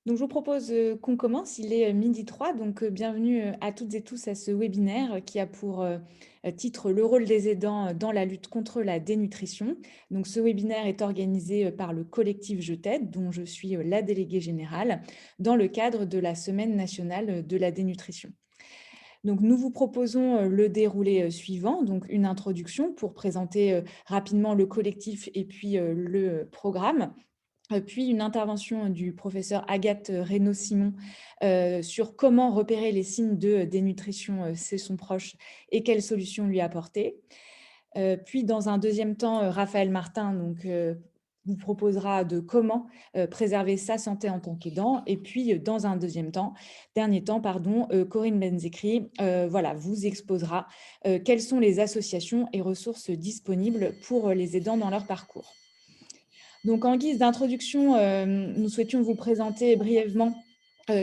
Donc, je vous propose qu'on commence. Il est 12h03, donc bienvenue à toutes et tous à ce webinaire qui a pour titre «Le rôle des aidants dans la lutte contre la dénutrition». Donc, ce webinaire est organisé par le collectif Je t'aide, dont je suis la déléguée générale, dans le cadre de la Semaine nationale de la dénutrition. Donc, nous vous proposons le déroulé suivant, donc une introduction pour présenter rapidement le collectif et puis le programme. Puis une intervention du professeur Agathe Reynaud-Simon sur comment repérer les signes de dénutrition chez son proche et quelles solutions lui apporter. Puis dans un deuxième temps, Raphaël Martin vous proposera de comment préserver sa santé en tant qu'aidant. Et puis dans un dernier temps, Corinne Benzekri voilà, vous exposera quelles sont les associations et ressources disponibles pour les aidants dans leur parcours. Donc, en guise d'introduction, nous souhaitions vous présenter brièvement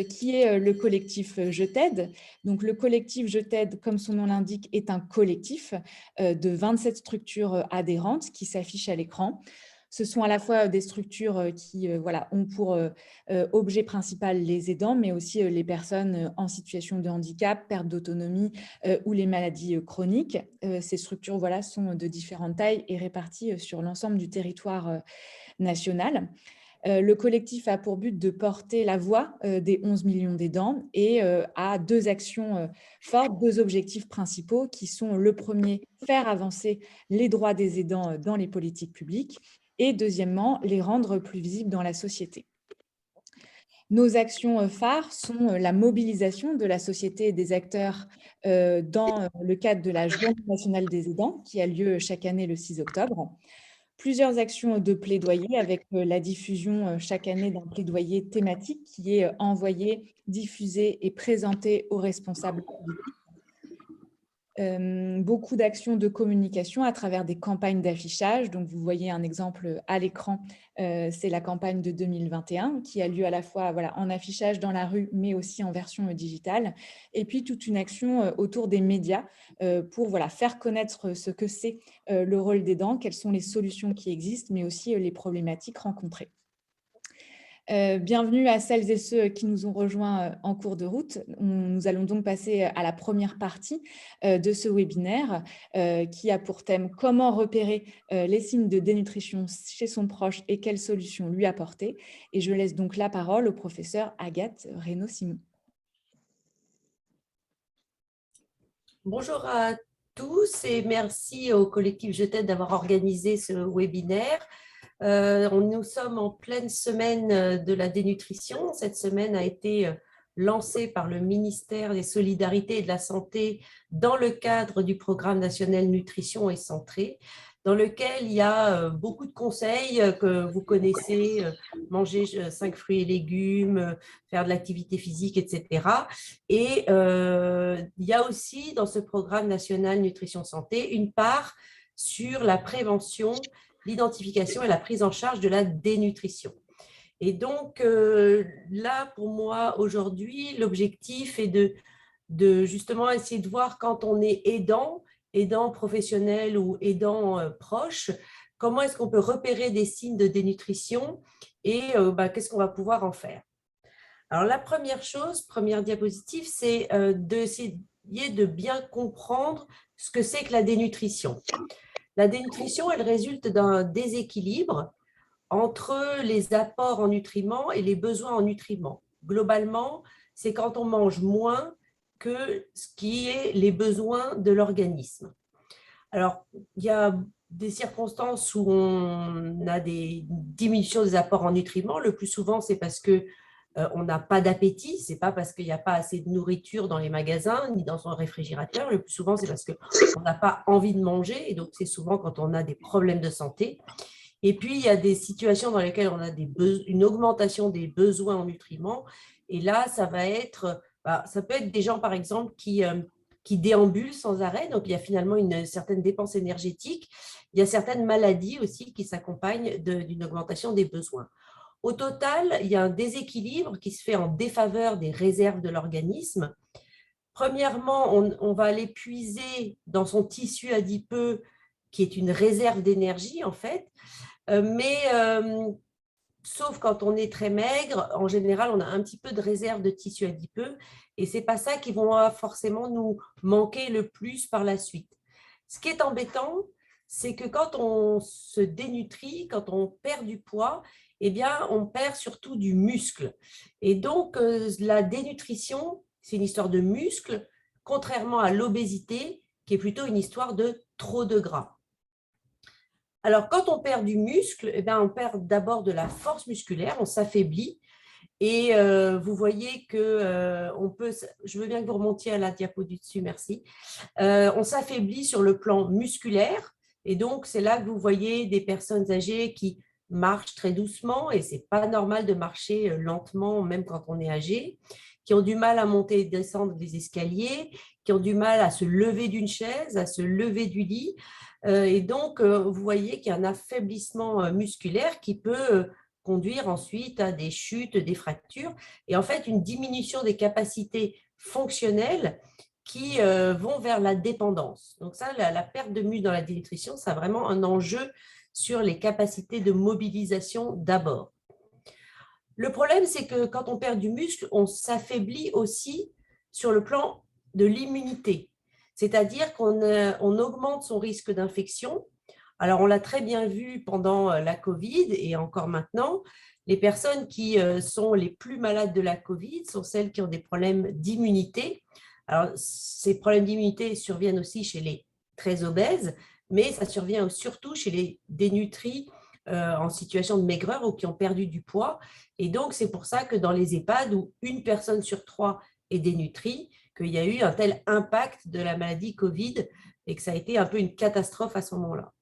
qui est le collectif Je t'aide. Donc, le collectif Je t'aide, comme son nom l'indique, est un collectif de 27 structures adhérentes qui s'affichent à l'écran. Ce sont à la fois des structures qui ont pour objet principal les aidants, mais aussi les personnes en situation de handicap, perte d'autonomie ou les maladies chroniques. Ces structures sont de différentes tailles et réparties sur l'ensemble du territoire national. Le collectif a pour but de porter la voix des 11 millions d'aidants et a deux actions fortes, deux objectifs principaux qui sont le premier, faire avancer les droits des aidants dans les politiques publiques et deuxièmement, les rendre plus visibles dans la société. Nos actions phares sont la mobilisation de la société et des acteurs dans le cadre de la Journée nationale des aidants qui a lieu chaque année le 6 octobre. Plusieurs actions de plaidoyer avec la diffusion chaque année d'un plaidoyer thématique qui est envoyé, diffusé et présenté aux responsables publics. Beaucoup d'actions de communication à travers des campagnes d'affichage. Donc, vous voyez un exemple à l'écran, c'est la campagne de 2021 qui a lieu à la fois en affichage dans la rue, mais aussi en version digitale. Et puis, toute une action autour des médias pour faire connaître ce que c'est le rôle des aidants, quelles sont les solutions qui existent, mais aussi les problématiques rencontrées. Bienvenue à celles et ceux qui nous ont rejoints en cours de route. Nous allons donc passer à la première partie de ce webinaire qui a pour thème comment repérer les signes de dénutrition chez son proche et quelles solutions lui apporter. Et je laisse donc la parole au professeur Agathe Reynaud-Simon. Bonjour à tous et merci au collectif Je t'aide d'avoir organisé ce webinaire. Nous sommes en pleine semaine de la dénutrition. Cette semaine a été lancée par le ministère des Solidarités et de la Santé dans le cadre du programme national Nutrition et Santé, dans lequel il y a beaucoup de conseils que vous connaissez, manger 5 fruits et légumes, faire de l'activité physique, etc. Et il y a aussi dans ce programme national Nutrition Santé une part sur la prévention, l'identification et la prise en charge de la dénutrition. Et donc, là, pour moi, aujourd'hui, l'objectif est de justement essayer de voir quand on est aidant professionnel ou aidant proche, comment est-ce qu'on peut repérer des signes de dénutrition et qu'est-ce qu'on va pouvoir en faire. Alors, la première chose, première diapositive, c'est d'essayer de bien comprendre ce que c'est que la dénutrition. La dénutrition, elle résulte d'un déséquilibre entre les apports en nutriments et les besoins en nutriments. Globalement, c'est quand on mange moins que ce qui est les besoins de l'organisme. Alors, il y a des circonstances où on a des diminutions des apports en nutriments. Le plus souvent, c'est parce que on n'a pas d'appétit, ce n'est pas parce qu'il n'y a pas assez de nourriture dans les magasins ni dans son réfrigérateur. Le plus souvent, c'est parce qu'on n'a pas envie de manger et donc c'est souvent quand on a des problèmes de santé. Et puis, il y a des situations dans lesquelles on a une augmentation des besoins en nutriments. Et là, ça peut être des gens, par exemple, qui déambulent sans arrêt. Donc, il y a finalement une certaine dépense énergétique. Il y a certaines maladies aussi qui s'accompagnent d'une augmentation des besoins. Au total, il y a un déséquilibre qui se fait en défaveur des réserves de l'organisme. Premièrement, on va aller puiser dans son tissu adipeux, qui est une réserve d'énergie en fait, mais sauf quand on est très maigre, en général, on a un petit peu de réserve de tissu adipeux et ce n'est pas ça qui va forcément nous manquer le plus par la suite. Ce qui est embêtant, c'est que quand on se dénutrit, quand on perd du poids, eh bien, on perd surtout du muscle. Et donc, la dénutrition, c'est une histoire de muscle, contrairement à l'obésité, qui est plutôt une histoire de trop de gras. Alors, quand on perd du muscle, eh bien, on perd d'abord de la force musculaire, on s'affaiblit. Et vous voyez que on peut, je veux bien que vous remontiez à la diapo du dessus, merci. On s'affaiblit sur le plan musculaire. Et donc, c'est là que vous voyez des personnes âgées qui marchent très doucement, et ce n'est pas normal de marcher lentement, même quand on est âgé, qui ont du mal à monter et descendre des escaliers, qui ont du mal à se lever d'une chaise, à se lever du lit. Et donc, vous voyez qu'il y a un affaiblissement musculaire qui peut conduire ensuite à des chutes, des fractures, et en fait une diminution des capacités fonctionnelles qui vont vers la dépendance. Donc ça, la perte de muscle dans la dénutrition, ça a vraiment un enjeu sur les capacités de mobilisation d'abord. Le problème, c'est que quand on perd du muscle, on s'affaiblit aussi sur le plan de l'immunité, c'est-à-dire qu'on augmente son risque d'infection. Alors, on l'a très bien vu pendant la Covid et encore maintenant, les personnes qui sont les plus malades de la Covid sont celles qui ont des problèmes d'immunité. Alors, ces problèmes d'immunité surviennent aussi chez les très obèses, mais ça survient surtout chez les dénutris en situation de maigreur ou qui ont perdu du poids. Et donc, c'est pour ça que dans les EHPAD, où une personne sur trois est dénutrie, qu'il y a eu un tel impact de la maladie Covid et que ça a été un peu une catastrophe à ce moment-là.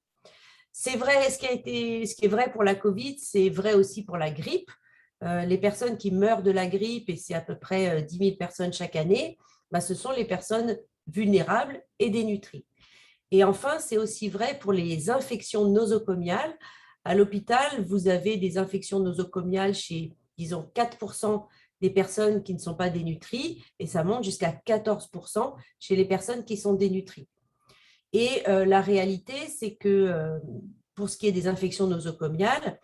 C'est vrai, ce qui est vrai pour la Covid, c'est vrai aussi pour la grippe. Les personnes qui meurent de la grippe, et c'est à peu près 10 000 personnes chaque année, bah, ce sont les personnes vulnérables et dénutries. Et enfin, c'est aussi vrai pour les infections nosocomiales. À l'hôpital, vous avez des infections nosocomiales chez, disons, 4% des personnes qui ne sont pas dénutries, et ça monte jusqu'à 14% chez les personnes qui sont dénutries. Et la réalité, c'est que pour ce qui est des infections nosocomiales,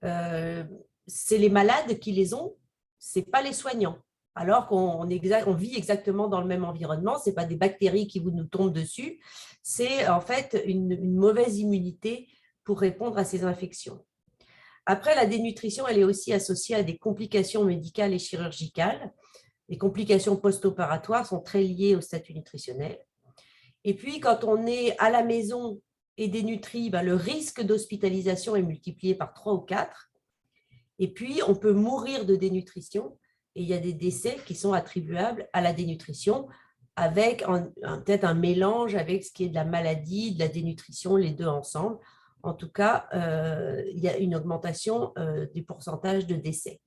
c'est les malades qui les ont, ce n'est pas les soignants. Alors qu'on vit exactement dans le même environnement, ce n'est pas des bactéries qui nous tombent dessus, c'est en fait une mauvaise immunité pour répondre à ces infections. Après, la dénutrition, elle est aussi associée à des complications médicales et chirurgicales. Les complications post-opératoires sont très liées au statut nutritionnel. Et puis, quand on est à la maison et dénutri, le risque d'hospitalisation est multiplié par 3 ou 4. Et puis, on peut mourir de dénutrition. Et il y a des décès qui sont attribuables à la dénutrition, avec peut-être un mélange avec ce qui est de la maladie, de la dénutrition, les deux ensemble. En tout cas, il y a une augmentation du pourcentage de décès.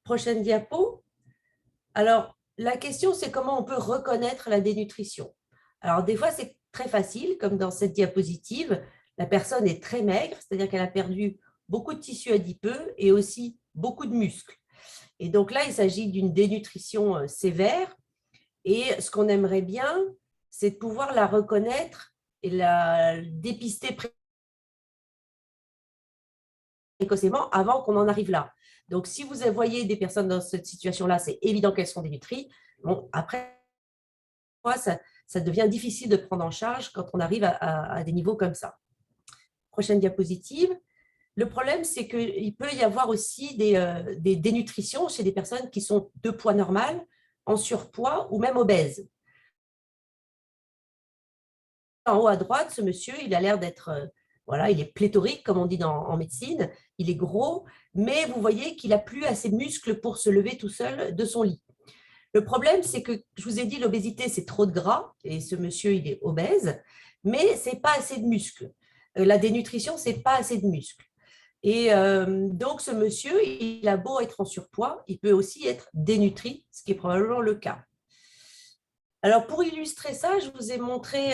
Prochaine diapo. Alors, la question, c'est comment on peut reconnaître la dénutrition. Alors, des fois, c'est très facile, comme dans cette diapositive. La personne est très maigre, c'est-à-dire qu'elle a perdu beaucoup de tissu adipeux et aussi beaucoup de muscles. Et donc là, il s'agit d'une dénutrition sévère. Et ce qu'on aimerait bien, c'est de pouvoir la reconnaître et la dépister précocement avant qu'on en arrive là. Donc, si vous voyez des personnes dans cette situation-là, c'est évident qu'elles sont dénutries. Bon, après, ça devient difficile de prendre en charge quand on arrive à des niveaux comme ça. Prochaine diapositive. Le problème, c'est qu'il peut y avoir aussi des dénutritions chez des personnes qui sont de poids normal, en surpoids ou même obèses. En haut à droite, ce monsieur, il a l'air d'être, voilà, il est pléthorique, comme on dit en médecine, il est gros, mais vous voyez qu'il n'a plus assez de muscles pour se lever tout seul de son lit. Le problème, c'est que, je vous ai dit, l'obésité, c'est trop de gras, et ce monsieur, il est obèse, mais ce n'est pas assez de muscles. La dénutrition, ce n'est pas assez de muscles. Et donc, ce monsieur, il a beau être en surpoids, il peut aussi être dénutri, ce qui est probablement le cas. Alors, pour illustrer ça, je vous ai montré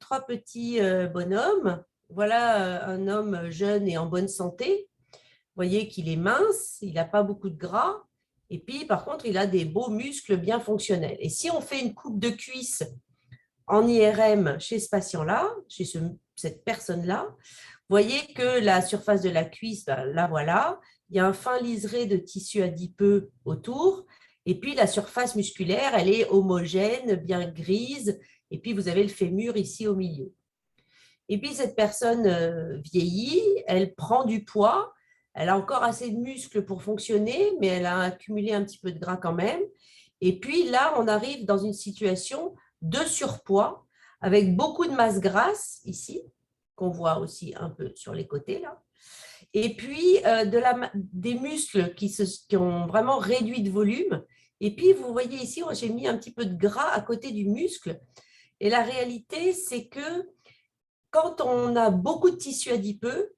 3 petits bonhommes. Voilà un homme jeune et en bonne santé. Vous voyez qu'il est mince, il n'a pas beaucoup de gras. Et puis, par contre, il a des beaux muscles bien fonctionnels. Et si on fait une coupe de cuisse en IRM chez ce patient-là, chez cette personne-là, vous voyez que la surface de la cuisse, ben, là voilà, il y a un fin liseré de tissu adipeux autour, et puis la surface musculaire, elle est homogène, bien grise, et puis vous avez le fémur ici au milieu. Et puis cette personne vieillit, elle prend du poids, elle a encore assez de muscles pour fonctionner, mais elle a accumulé un petit peu de gras quand même. Et puis là, on arrive dans une situation de surpoids avec beaucoup de masse grasse ici, qu'on voit aussi un peu sur les côtés là. Et puis des muscles qui ont vraiment réduit de volume. Et puis vous voyez ici, j'ai mis un petit peu de gras à côté du muscle. Et la réalité, c'est que quand on a beaucoup de tissu adipeux,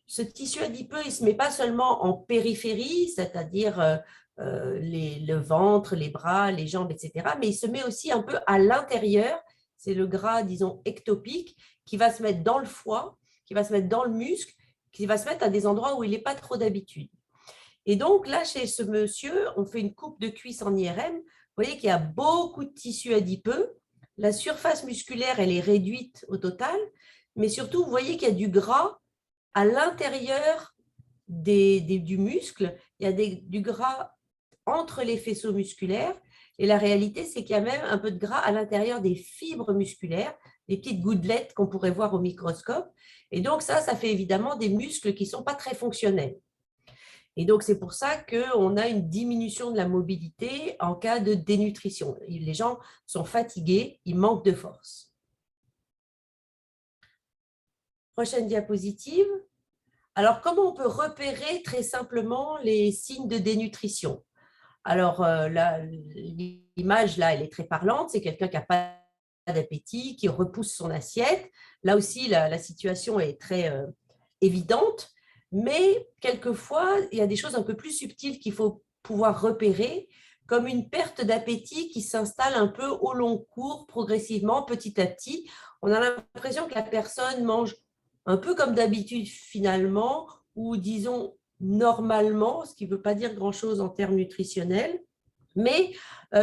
ce tissu adipeux, il ne se met pas seulement en périphérie, c'est-à-dire le ventre, les bras, les jambes, etc., mais il se met aussi un peu à l'intérieur. C'est le gras, disons, ectopique, qui va se mettre dans le foie, qui va se mettre dans le muscle, qui va se mettre à des endroits où il n'est pas trop d'habitude. Et donc là, chez ce monsieur, on fait une coupe de cuisse en IRM. Vous voyez qu'il y a beaucoup de tissu adipeux. La surface musculaire, elle est réduite au total, mais surtout, vous voyez qu'il y a du gras à l'intérieur du muscle. Il y a du gras entre les faisceaux musculaires. Et la réalité, c'est qu'il y a même un peu de gras à l'intérieur des fibres musculaires, des petites gouttelettes qu'on pourrait voir au microscope. Et donc ça fait évidemment des muscles qui ne sont pas très fonctionnels. Et donc, c'est pour ça qu'on a une diminution de la mobilité en cas de dénutrition. Les gens sont fatigués, ils manquent de force. Prochaine diapositive. Alors, comment on peut repérer très simplement les signes de dénutrition? Alors, l'image, là, elle est très parlante. C'est quelqu'un qui n'a pas d'appétit, qui repousse son assiette. Là aussi, la situation est très évidente. Mais quelquefois, il y a des choses un peu plus subtiles qu'il faut pouvoir repérer, comme une perte d'appétit qui s'installe un peu au long cours, progressivement, petit à petit. On a l'impression que la personne mange un peu comme d'habitude finalement, ou disons normalement, ce qui ne veut pas dire grand-chose en termes nutritionnels. Mais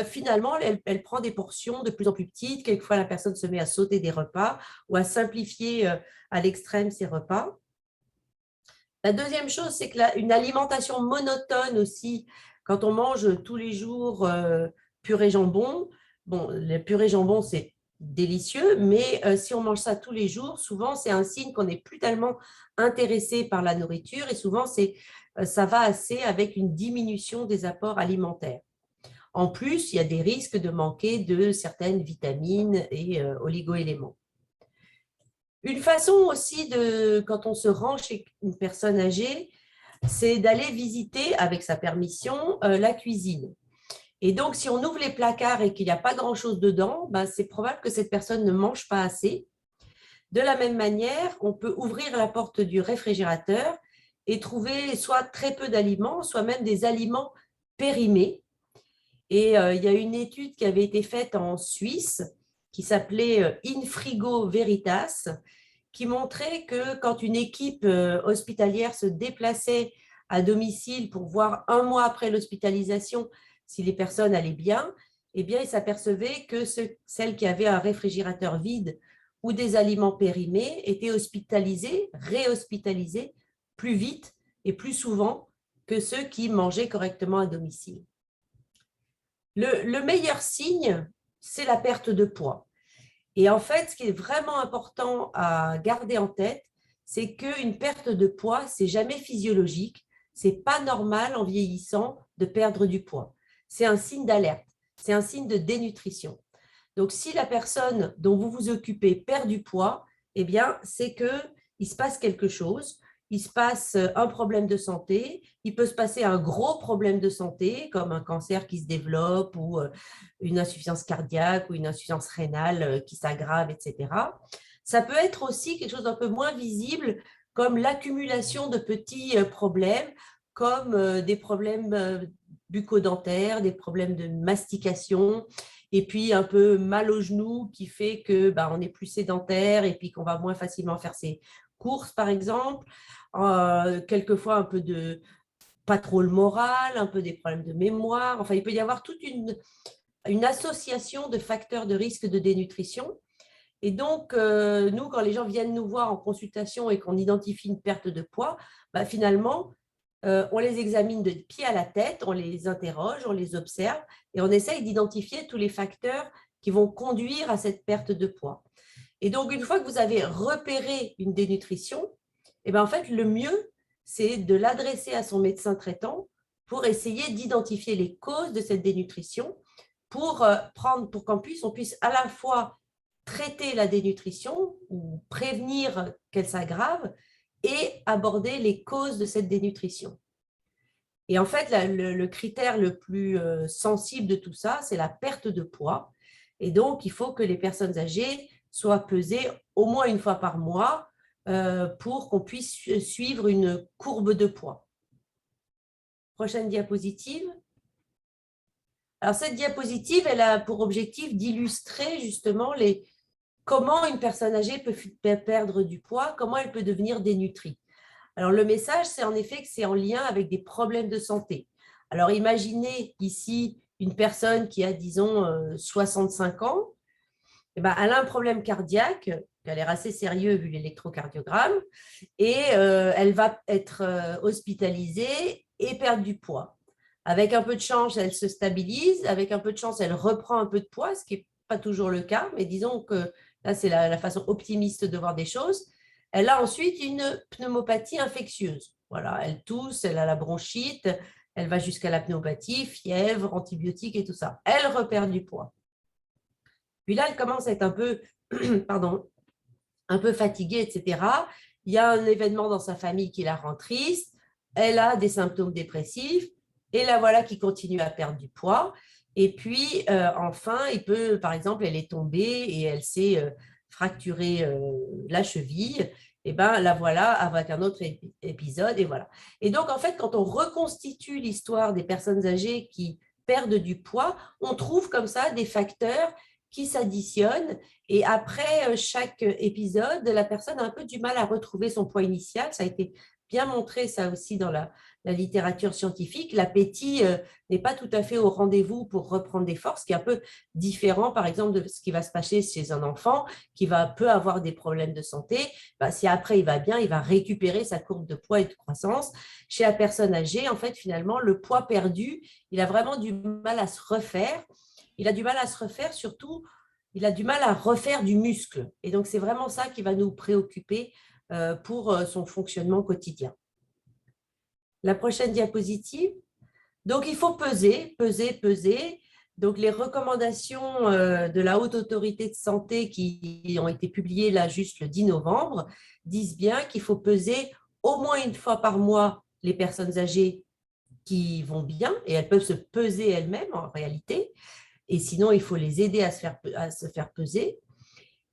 finalement, elle prend des portions de plus en plus petites. Quelquefois, la personne se met à sauter des repas ou à simplifier à l'extrême ses repas. La deuxième chose, c'est qu'une alimentation monotone aussi, quand on mange tous les jours purée jambon, bon, le purée jambon, c'est délicieux, mais si on mange ça tous les jours, souvent, c'est un signe qu'on n'est plus tellement intéressé par la nourriture et souvent, ça va assez avec une diminution des apports alimentaires. En plus, il y a des risques de manquer de certaines vitamines et oligo-éléments. Une façon aussi, quand on se rend chez une personne âgée, c'est d'aller visiter, avec sa permission, la cuisine. Et donc, si on ouvre les placards et qu'il n'y a pas grand-chose dedans, ben, c'est probable que cette personne ne mange pas assez. De la même manière, on peut ouvrir la porte du réfrigérateur et trouver soit très peu d'aliments, soit même des aliments périmés. Et il y a une étude qui avait été faite en Suisse qui s'appelait Infrigo Veritas, qui montrait que quand une équipe hospitalière se déplaçait à domicile pour voir un mois après l'hospitalisation si les personnes allaient bien, eh bien, ils s'apercevaient que celles qui avaient un réfrigérateur vide ou des aliments périmés étaient hospitalisées, réhospitalisées plus vite et plus souvent que ceux qui mangeaient correctement à domicile. Le meilleur signe, c'est la perte de poids. Et en fait, ce qui est vraiment important à garder en tête, c'est qu'une perte de poids, c'est jamais physiologique. C'est pas normal en vieillissant de perdre du poids. C'est un signe d'alerte, c'est un signe de dénutrition. Donc, si la personne dont vous vous occupez perd du poids, eh bien, c'est qu'il se passe quelque chose. Il se passe un problème de santé, il peut se passer un gros problème de santé, comme un cancer qui se développe ou une insuffisance cardiaque ou une insuffisance rénale qui s'aggrave, etc. Ça peut être aussi quelque chose d'un peu moins visible, comme l'accumulation de petits problèmes, comme des problèmes bucco-dentaires, des problèmes de mastication, et puis un peu mal au genou qui fait que on est plus sédentaire et puis qu'on va moins facilement faire ses courses, par exemple. Quelquefois un peu de pas trop le moral, un peu des problèmes de mémoire. Enfin, il peut y avoir toute une association de facteurs de risque de dénutrition. Et donc, nous, quand les gens viennent nous voir en consultation et qu'on identifie une perte de poids, finalement, on les examine de pied à la tête, on les interroge, on les observe et on essaye d'identifier tous les facteurs qui vont conduire à cette perte de poids. Et donc, une fois que vous avez repéré une dénutrition, en fait, le mieux, c'est de l'adresser à son médecin traitant pour essayer d'identifier les causes de cette dénutrition pour qu'on puisse, on puisse à la fois traiter la dénutrition ou prévenir qu'elle s'aggrave et aborder les causes de cette dénutrition. Et en fait, le critère le plus sensible de tout ça, c'est la perte de poids. Et donc, il faut que les personnes âgées soient pesées au moins une fois par mois pour qu'on puisse suivre une courbe de poids. Prochaine diapositive. Alors, cette diapositive, elle a pour objectif d'illustrer justement comment une personne âgée peut perdre du poids, comment elle peut devenir dénutrie. Alors, le message, c'est en effet que c'est en lien avec des problèmes de santé. Alors, imaginez ici une personne qui a, disons, 65 ans. Elle a un problème cardiaque qui a l'air assez sérieux vu l'électrocardiogramme et elle va être hospitalisée et perdre du poids. Avec un peu de chance, elle se stabilise. Avec un peu de chance, elle reprend un peu de poids, ce qui n'est pas toujours le cas. Mais disons que là, c'est la façon optimiste de voir des choses. Elle a ensuite une pneumopathie infectieuse. Voilà, elle tousse, elle a la bronchite, elle va jusqu'à la pneumopathie, fièvre, antibiotiques et tout ça. Elle repère du poids. Puis là, elle commence à être un peu, pardon, un peu fatiguée, etc. Il y a un événement dans sa famille qui la rend triste. Elle a des symptômes dépressifs. Et la voilà qui continue à perdre du poids. Et puis, enfin, par exemple, elle est tombée et elle s'est fracturée la cheville. Et la voilà avec un autre épisode. Et voilà. Et donc, en fait, quand on reconstitue l'histoire des personnes âgées qui perdent du poids, on trouve comme ça des facteurs qui s'additionnent. Et après chaque épisode, la personne a un peu du mal à retrouver son poids initial. Ça a été bien montré, ça aussi, dans la littérature scientifique. L'appétit n'est pas tout à fait au rendez-vous pour reprendre des forces, qui est un peu différent, par exemple, de ce qui va se passer chez un enfant qui peut avoir des problèmes de santé. Si après, il va bien, il va récupérer sa courbe de poids et de croissance. Chez la personne âgée, en fait, finalement, le poids perdu, il a vraiment du mal à se refaire. Il a du mal à se refaire, surtout, il a du mal à refaire du muscle. Et donc, c'est vraiment ça qui va nous préoccuper pour son fonctionnement quotidien. La prochaine diapositive. Donc, il faut peser, peser, peser. Donc, les recommandations de la Haute Autorité de Santé qui ont été publiées là juste le 10 novembre disent bien qu'il faut peser au moins une fois par mois les personnes âgées qui vont bien, et elles peuvent se peser elles-mêmes en réalité. Et sinon, il faut les aider à se faire peser.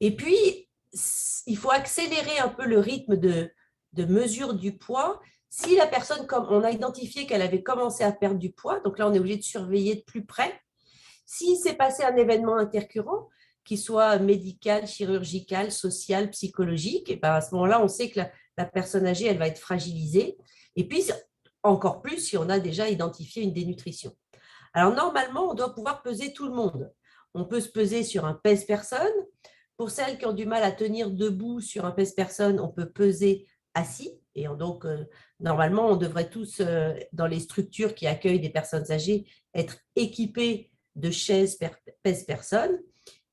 Et puis, il faut accélérer un peu le rythme de mesure du poids. Si la personne, comme on a identifié qu'elle avait commencé à perdre du poids, donc là, on est obligé de surveiller de plus près. S'il s'est passé un événement intercurrent, qu'il soit médical, chirurgical, social, psychologique, et à ce moment-là, on sait que la personne âgée, elle va être fragilisée. Et puis, encore plus si on a déjà identifié une dénutrition. Alors, normalement, on doit pouvoir peser tout le monde. On peut se peser sur un pèse-personne. Pour celles qui ont du mal à tenir debout sur un pèse-personne, on peut peser assis. Et donc, normalement, on devrait tous, dans les structures qui accueillent des personnes âgées, être équipés de chaises pèse-personne.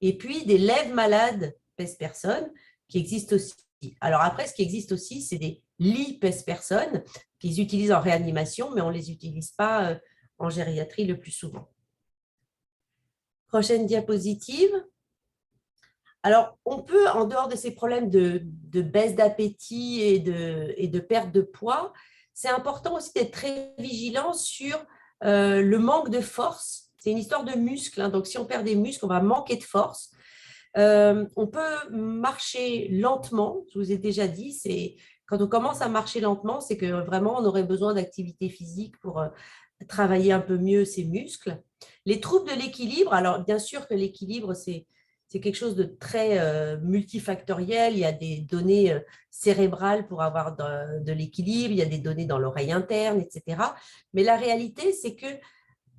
Et puis, des lève-malades pèse-personne qui existent aussi. Alors après, ce qui existe aussi, c'est des lits pèse-personne qu'ils utilisent en réanimation, mais on ne les utilise pas en gériatrie le plus souvent. Prochaine diapositive. Alors, on peut, en dehors de ces problèmes de baisse d'appétit et de perte de poids, c'est important aussi d'être très vigilant sur le manque de force. C'est une histoire de muscles, hein, donc si on perd des muscles, on va manquer de force. On peut marcher lentement, je vous ai déjà dit, quand on commence à marcher lentement, c'est que vraiment on aurait besoin d'activité physique pour travailler un peu mieux ses muscles. Les troubles de l'équilibre, alors bien sûr que l'équilibre, c'est quelque chose de très multifactoriel. Il y a des données cérébrales pour avoir de l'équilibre, il y a des données dans l'oreille interne, etc. Mais la réalité, c'est que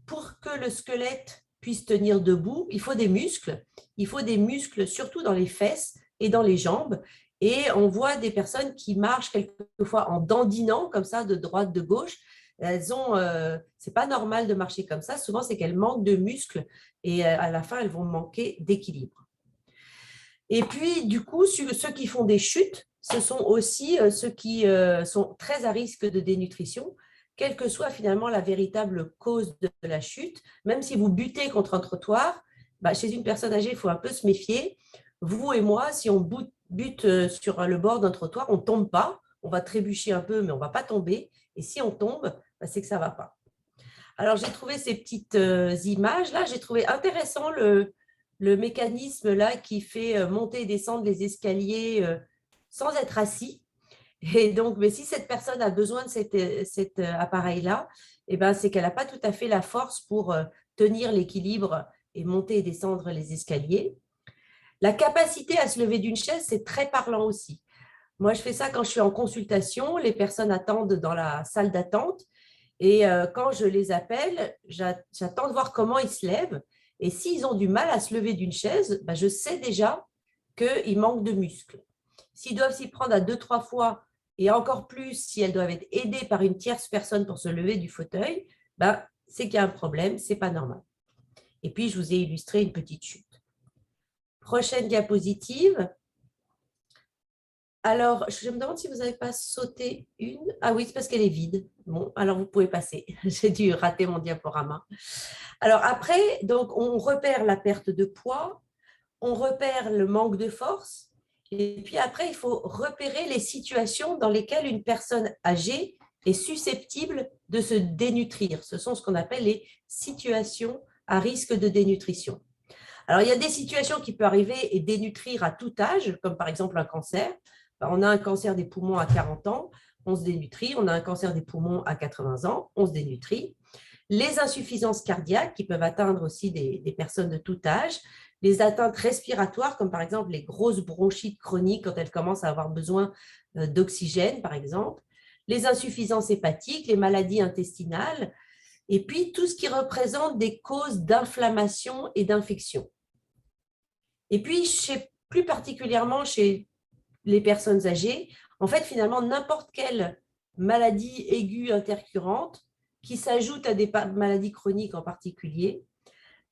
pour que le squelette puissent tenir debout, il faut des muscles. Il faut des muscles surtout dans les fesses et dans les jambes. Et on voit des personnes qui marchent quelquefois en dandinant comme ça de droite, de gauche. C'est pas normal de marcher comme ça. Souvent, c'est qu'elles manquent de muscles et à la fin, elles vont manquer d'équilibre. Et puis, du coup, ceux qui font des chutes, ce sont aussi ceux qui sont très à risque de dénutrition, quelle que soit finalement la véritable cause de la chute. Même si vous butez contre un trottoir, chez une personne âgée, il faut un peu se méfier. Vous et moi, si on bute sur le bord d'un trottoir, on ne tombe pas. On va trébucher un peu, mais on ne va pas tomber. Et si on tombe, c'est que ça ne va pas. Alors, j'ai trouvé ces petites images-là. J'ai trouvé intéressant le mécanisme là qui fait monter et descendre les escaliers sans être assis. Et donc, mais si cette personne a besoin de cet appareil-là, c'est qu'elle n'a pas tout à fait la force pour tenir l'équilibre et monter et descendre les escaliers. La capacité à se lever d'une chaise, c'est très parlant aussi. Moi, je fais ça quand je suis en consultation. Les personnes attendent dans la salle d'attente. Et quand je les appelle, j'attends de voir comment ils se lèvent. Et s'ils ont du mal à se lever d'une chaise, je sais déjà qu'ils manquent de muscles. S'ils doivent s'y prendre à 2-3 fois, et encore plus si elles doivent être aidées par une tierce personne pour se lever du fauteuil, c'est qu'il y a un problème, ce n'est pas normal. Et puis, je vous ai illustré une petite chute. Prochaine diapositive. Alors, je me demande si vous n'avez pas sauté une. Ah oui, c'est parce qu'elle est vide. Bon, alors vous pouvez passer. J'ai dû rater mon diaporama. Alors après, donc, on repère la perte de poids, on repère le manque de force, et puis après, il faut repérer les situations dans lesquelles une personne âgée est susceptible de se dénutrir. Ce sont ce qu'on appelle les situations à risque de dénutrition. Alors, il y a des situations qui peuvent arriver et dénutrir à tout âge, comme par exemple un cancer. On a un cancer des poumons à 40 ans, on se dénutrit. On a un cancer des poumons à 80 ans, on se dénutrit. Les insuffisances cardiaques qui peuvent atteindre aussi des personnes de tout âge. Les atteintes respiratoires, comme par exemple les grosses bronchites chroniques quand elles commencent à avoir besoin d'oxygène, par exemple. Les insuffisances hépatiques, les maladies intestinales. Et puis, tout ce qui représente des causes d'inflammation et d'infection. Et puis, plus particulièrement chez les personnes âgées, en fait, finalement, n'importe quelle maladie aiguë intercurrente qui s'ajoute à des maladies chroniques en particulier,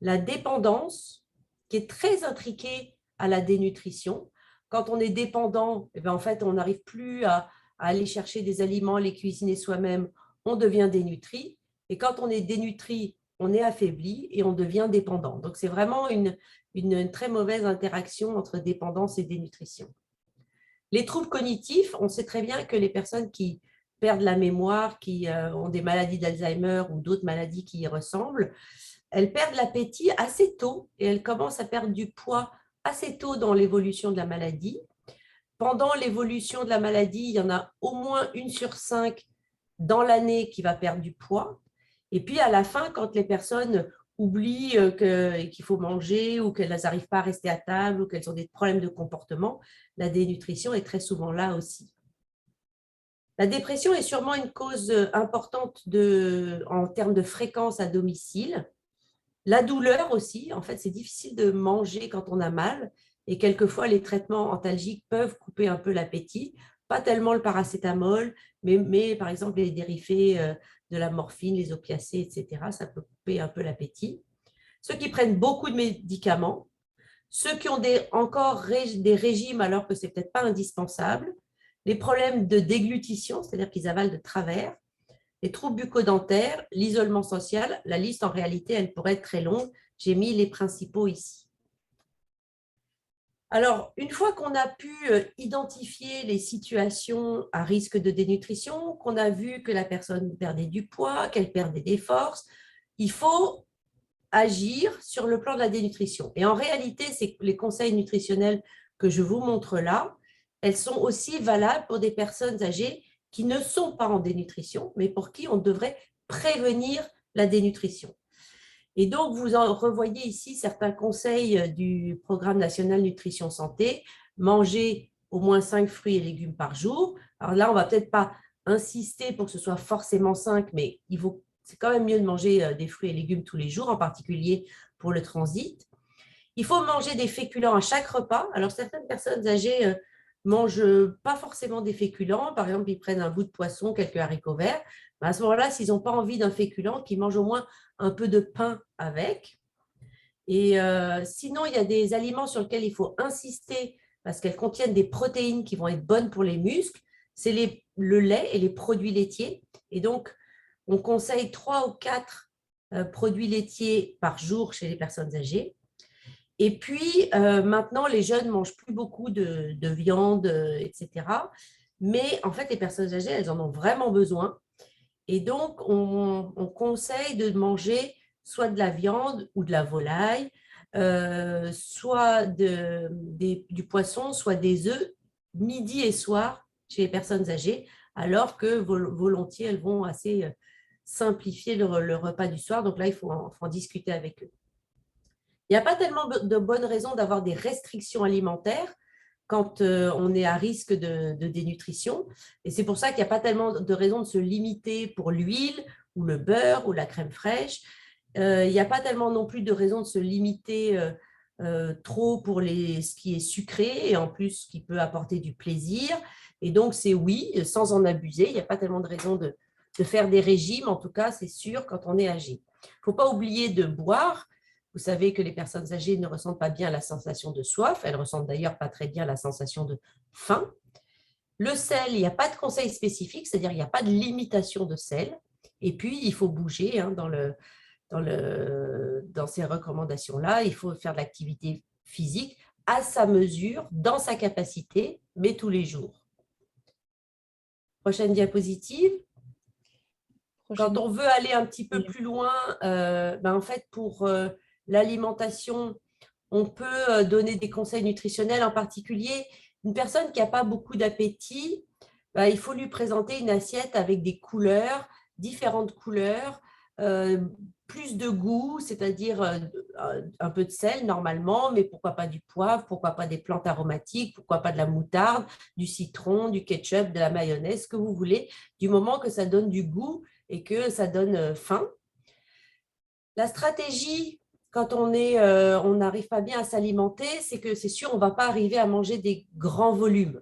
la dépendance, qui est très intriquée à la dénutrition. Quand on est dépendant, en fait, on n'arrive plus à aller chercher des aliments, les cuisiner soi-même, on devient dénutri. Et quand on est dénutri, on est affaibli et on devient dépendant. Donc, c'est vraiment une très mauvaise interaction entre dépendance et dénutrition. Les troubles cognitifs, on sait très bien que les personnes qui perdent la mémoire, qui ont des maladies d'Alzheimer ou d'autres maladies qui y ressemblent, elles perdent l'appétit assez tôt et elles commencent à perdre du poids assez tôt dans l'évolution de la maladie. Pendant l'évolution de la maladie, il y en a au moins 1 sur 5 dans l'année qui va perdre du poids. Et puis à la fin, quand les personnes oublient qu'il faut manger ou qu'elles n'arrivent pas à rester à table ou qu'elles ont des problèmes de comportement, la dénutrition est très souvent là aussi. La dépression est sûrement une cause importante en termes de fréquence à domicile. La douleur aussi, en fait, c'est difficile de manger quand on a mal et quelquefois les traitements antalgiques peuvent couper un peu l'appétit, pas tellement le paracétamol, mais par exemple les dérivés de la morphine, les opiacés, etc., ça peut couper un peu l'appétit. Ceux qui prennent beaucoup de médicaments, ceux qui ont encore des régimes alors que ce n'est peut-être pas indispensable, les problèmes de déglutition, c'est-à-dire qu'ils avalent de travers, les troubles bucco-dentaires, l'isolement social, la liste en réalité, elle pourrait être très longue. J'ai mis les principaux ici. Alors, une fois qu'on a pu identifier les situations à risque de dénutrition, qu'on a vu que la personne perdait du poids, qu'elle perdait des forces, il faut agir sur le plan de la dénutrition. Et en réalité, les conseils nutritionnels que je vous montre là, elles sont aussi valables pour des personnes âgées qui ne sont pas en dénutrition, mais pour qui on devrait prévenir la dénutrition. Et donc, vous en revoyez ici certains conseils du Programme national nutrition santé. Manger au moins 5 fruits et légumes par jour. Alors là, on ne va peut-être pas insister pour que ce soit forcément 5, mais c'est quand même mieux de manger des fruits et légumes tous les jours, en particulier pour le transit. Il faut manger des féculents à chaque repas. Alors, certaines personnes âgées mangent pas forcément des féculents. Par exemple, ils prennent un bout de poisson, quelques haricots verts. À ce moment-là, s'ils n'ont pas envie d'un féculent, qu'ils mangent au moins un peu de pain avec. Et sinon, il y a des aliments sur lesquels il faut insister parce qu'elles contiennent des protéines qui vont être bonnes pour les muscles. C'est le lait et les produits laitiers. Et donc, on conseille 3 ou 4 produits laitiers par jour chez les personnes âgées. Et puis, maintenant, les jeunes ne mangent plus beaucoup de viande, etc. Mais en fait, les personnes âgées, elles en ont vraiment besoin. Et donc, on conseille de manger soit de la viande ou de la volaille, soit du poisson, soit des œufs, midi et soir chez les personnes âgées, alors que volontiers, elles vont assez simplifier le repas du soir. Donc là, il faut en discuter avec eux. Il n'y a pas tellement de bonnes raisons d'avoir des restrictions alimentaires quand on est à risque de dénutrition. Et c'est pour ça qu'il n'y a pas tellement de raisons de se limiter pour l'huile ou le beurre ou la crème fraîche. Il n'y a pas tellement non plus de raisons de se limiter trop pour ce qui est sucré et en plus ce qui peut apporter du plaisir. Et donc, c'est oui, sans en abuser. Il n'y a pas tellement de raisons de faire des régimes, en tout cas, c'est sûr, quand on est âgé. Il ne faut pas oublier de boire. Vous savez que les personnes âgées ne ressentent pas bien la sensation de soif. Elles ressentent d'ailleurs pas très bien la sensation de faim. Le sel, il n'y a pas de conseil spécifique, c'est-à-dire il n'y a pas de limitation de sel. Et puis, il faut bouger dans ces recommandations-là. Il faut faire de l'activité physique à sa mesure, dans sa capacité, mais tous les jours. Prochaine diapositive. Quand on veut aller un petit peu plus loin, en fait, pour l'alimentation, on peut donner des conseils nutritionnels, en particulier une personne qui n'a pas beaucoup d'appétit, il faut lui présenter une assiette avec des couleurs, différentes couleurs, plus de goût, c'est-à-dire un peu de sel normalement, mais pourquoi pas du poivre, pourquoi pas des plantes aromatiques, pourquoi pas de la moutarde, du citron, du ketchup, de la mayonnaise, ce que vous voulez, du moment que ça donne du goût et que ça donne faim. La stratégie, quand on n'arrive pas bien à s'alimenter, c'est que c'est sûr, on ne va pas arriver à manger des grands volumes.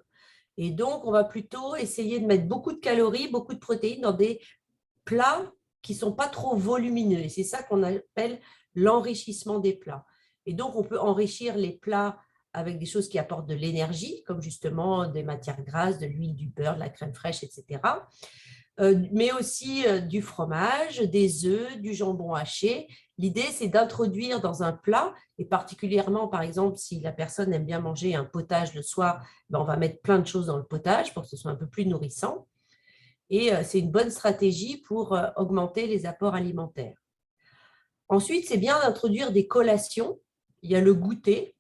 Et donc, on va plutôt essayer de mettre beaucoup de calories, beaucoup de protéines dans des plats qui ne sont pas trop volumineux. Et c'est ça qu'on appelle l'enrichissement des plats. Et donc, on peut enrichir les plats avec des choses qui apportent de l'énergie, comme justement des matières grasses, de l'huile, du beurre, de la crème fraîche, etc. Mais aussi du fromage, des œufs, du jambon haché. L'idée, c'est d'introduire dans un plat, et particulièrement, par exemple, si la personne aime bien manger un potage le soir, on va mettre plein de choses dans le potage pour que ce soit un peu plus nourrissant. Et c'est une bonne stratégie pour augmenter les apports alimentaires. Ensuite, c'est bien d'introduire des collations. Il y a le goûter.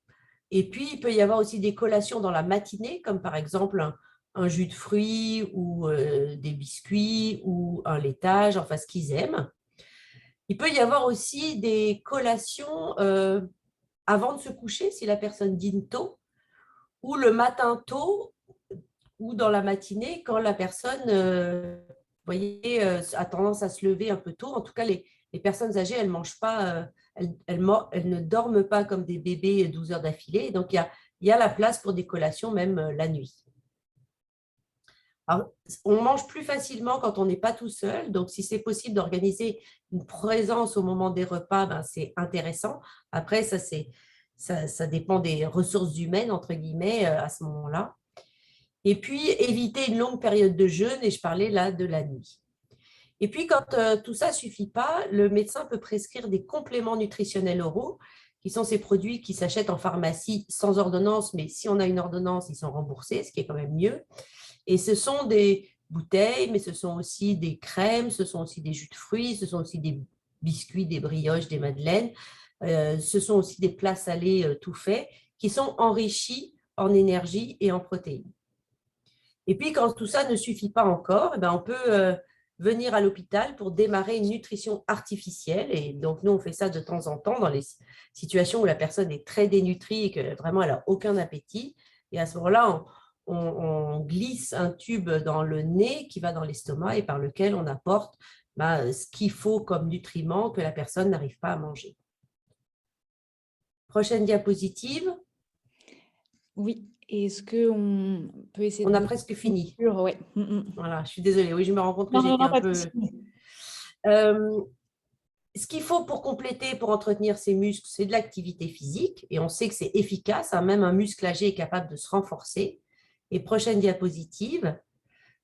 Et puis, il peut y avoir aussi des collations dans la matinée, comme par exemple un jus de fruits ou des biscuits ou un laitage, enfin ce qu'ils aiment. Il peut y avoir aussi des collations avant de se coucher, si la personne dîne tôt, ou le matin tôt, ou dans la matinée, quand la personne a tendance à se lever un peu tôt. En tout cas, les personnes âgées, elles mangent pas, elles ne dorment pas comme des bébés 12 heures d'affilée. Donc, il y a la place pour des collations même la nuit. Alors, on mange plus facilement quand on n'est pas tout seul. Donc, si c'est possible d'organiser une présence au moment des repas, c'est intéressant. Après, ça dépend des ressources humaines, entre guillemets, à ce moment-là. Et puis, éviter une longue période de jeûne, et je parlais là de la nuit. Et puis, quand tout ça ne suffit pas, le médecin peut prescrire des compléments nutritionnels oraux, qui sont ces produits qui s'achètent en pharmacie sans ordonnance, mais si on a une ordonnance, ils sont remboursés, ce qui est quand même mieux. Et ce sont des bouteilles, mais ce sont aussi des crèmes, ce sont aussi des jus de fruits, ce sont aussi des biscuits, des brioches, des madeleines. Ce sont aussi des plats salés tout faits qui sont enrichis en énergie et en protéines. Et puis, quand tout ça ne suffit pas encore, on peut venir à l'hôpital pour démarrer une nutrition artificielle. Et donc, nous, on fait ça de temps en temps dans les situations où la personne est très dénutrie et que vraiment, elle n'a aucun appétit. Et à ce moment-là, on glisse un tube dans le nez qui va dans l'estomac et par lequel on apporte ce qu'il faut comme nutriments que la personne n'arrive pas à manger. Prochaine diapositive. Oui, et est-ce qu'on peut essayer On a de… presque fini. Ouais. Voilà, je suis désolée. Oui, je me rends compte que Non, non, j'étais non, un pas de peu… souci. Ce qu'il faut pour compléter, pour entretenir ses muscles, c'est de l'activité physique. Et on sait que c'est efficace, hein, même un muscle âgé est capable de se renforcer. Et prochaine diapositive,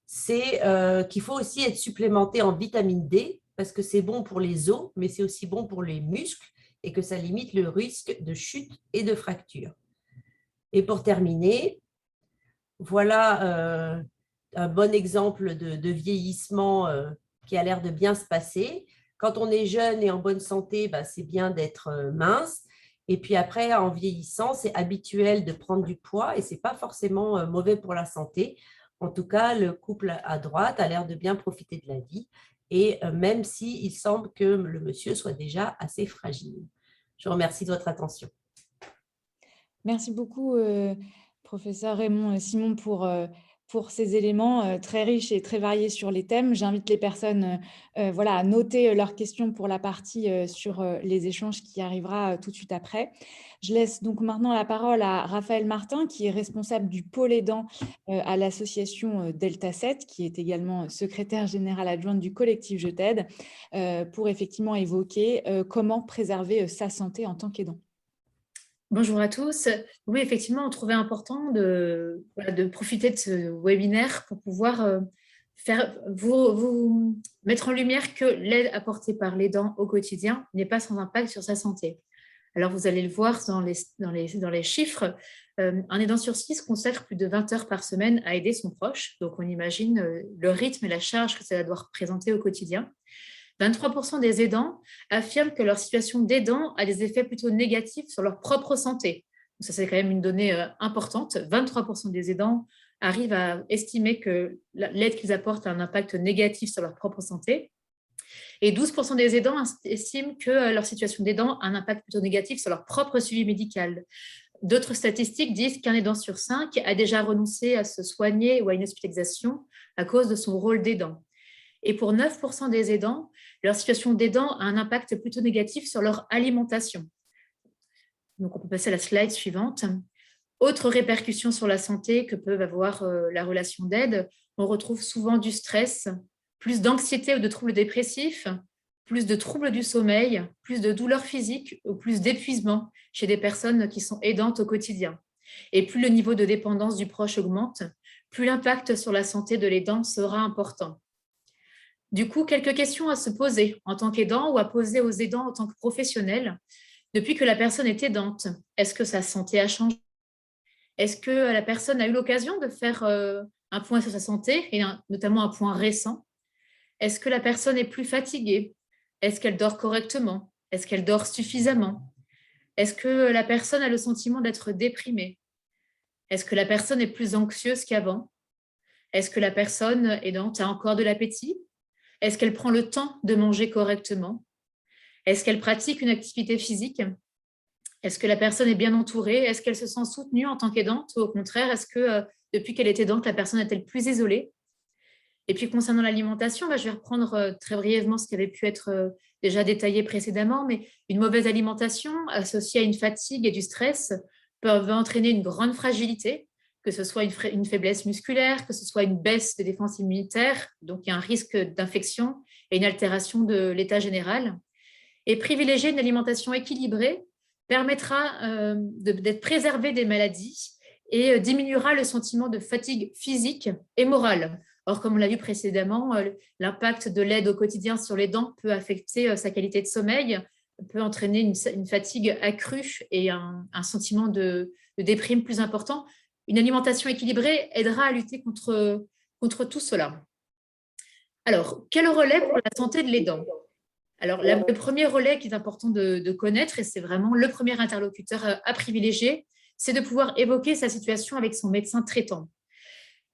c'est qu'il faut aussi être supplémenté en vitamine D, parce que c'est bon pour les os, mais c'est aussi bon pour les muscles, et que ça limite le risque de chute et de fracture. Et pour terminer, voilà un bon exemple de vieillissement qui a l'air de bien se passer. Quand on est jeune et en bonne santé, bah, c'est bien d'être mince. Et puis après, en vieillissant, c'est habituel de prendre du poids et ce n'est pas forcément mauvais pour la santé. En tout cas, le couple à droite a l'air de bien profiter de la vie. Et même s'il semble que le monsieur soit déjà assez fragile. Je vous remercie de votre attention. Merci beaucoup, professeur Raymond Simon, pour ces éléments très riches et très variés sur les thèmes. J'invite les personnes voilà, à noter leurs questions pour la partie sur les échanges qui arrivera tout de suite après. Je laisse donc maintenant la parole à Raphaël Martin, qui est responsable du pôle aidant à l'association Delta 7, qui est également secrétaire générale adjointe du collectif Je t'aide, pour effectivement évoquer comment préserver sa santé en tant qu'aidant. Bonjour à tous. Oui, effectivement, on trouvait important de profiter de ce webinaire pour pouvoir vous mettre en lumière que l'aide apportée par l'aidant au quotidien n'est pas sans impact sur sa santé. Alors, vous allez le voir dans les chiffres, un aidant sur 6 consacre plus de 20 heures par semaine à aider son proche. Donc, on imagine le rythme et la charge que ça doit représenter au quotidien. 23% des aidants affirment que leur situation d'aidant a des effets plutôt négatifs sur leur propre santé. Donc ça, c'est quand même une donnée importante. 23% des aidants arrivent à estimer que l'aide qu'ils apportent a un impact négatif sur leur propre santé. Et 12% des aidants estiment que leur situation d'aidant a un impact plutôt négatif sur leur propre suivi médical. D'autres statistiques disent qu'un aidant sur 5 a déjà renoncé à se soigner ou à une hospitalisation à cause de son rôle d'aidant. Et pour 9% des aidants, leur situation d'aidant a un impact plutôt négatif sur leur alimentation. Donc, on peut passer à la slide suivante. Autre répercussion sur la santé que peut avoir la relation d'aide, on retrouve souvent du stress, plus d'anxiété ou de troubles dépressifs, plus de troubles du sommeil, plus de douleurs physiques ou plus d'épuisement chez des personnes qui sont aidantes au quotidien. Et plus le niveau de dépendance du proche augmente, plus l'impact sur la santé de l'aidant sera important. Du coup, quelques questions à se poser en tant qu'aidant ou à poser aux aidants en tant que professionnels. Depuis que la personne est aidante, est-ce que sa santé a changé? Est-ce que la personne a eu l'occasion de faire un point sur sa santé, et notamment un point récent? Est-ce que la personne est plus fatiguée? Est-ce qu'elle dort correctement? Est-ce qu'elle dort suffisamment? Est-ce que la personne a le sentiment d'être déprimée? Est-ce que la personne est plus anxieuse qu'avant? Est-ce que la personne aidante a encore de l'appétit? Est-ce qu'elle prend le temps de manger correctement? Est-ce qu'elle pratique une activité physique? Est-ce que la personne est bien entourée? Est-ce qu'elle se sent soutenue en tant qu'aidante? Ou au contraire, est-ce que depuis qu'elle est aidante, la personne est-elle plus isolée? Et puis concernant l'alimentation, je vais reprendre très brièvement ce qui avait pu être déjà détaillé précédemment, mais une mauvaise alimentation associée à une fatigue et du stress peut entraîner une grande fragilité, que ce soit une faiblesse musculaire, que ce soit une baisse des défenses immunitaires, donc il y a un risque d'infection et une altération de l'état général. Et privilégier une alimentation équilibrée permettra d'être préservé des maladies et diminuera le sentiment de fatigue physique et morale. Or, comme on l'a vu précédemment, l'impact de l'aide au quotidien sur les dents peut affecter sa qualité de sommeil, peut entraîner une fatigue accrue et un sentiment de déprime plus important. Une alimentation équilibrée aidera à lutter contre tout cela. Alors, quel relais pour la santé de l'aidant? Alors, le premier relais qui est important de connaître, et c'est vraiment le premier interlocuteur à privilégier, c'est de pouvoir évoquer sa situation avec son médecin traitant.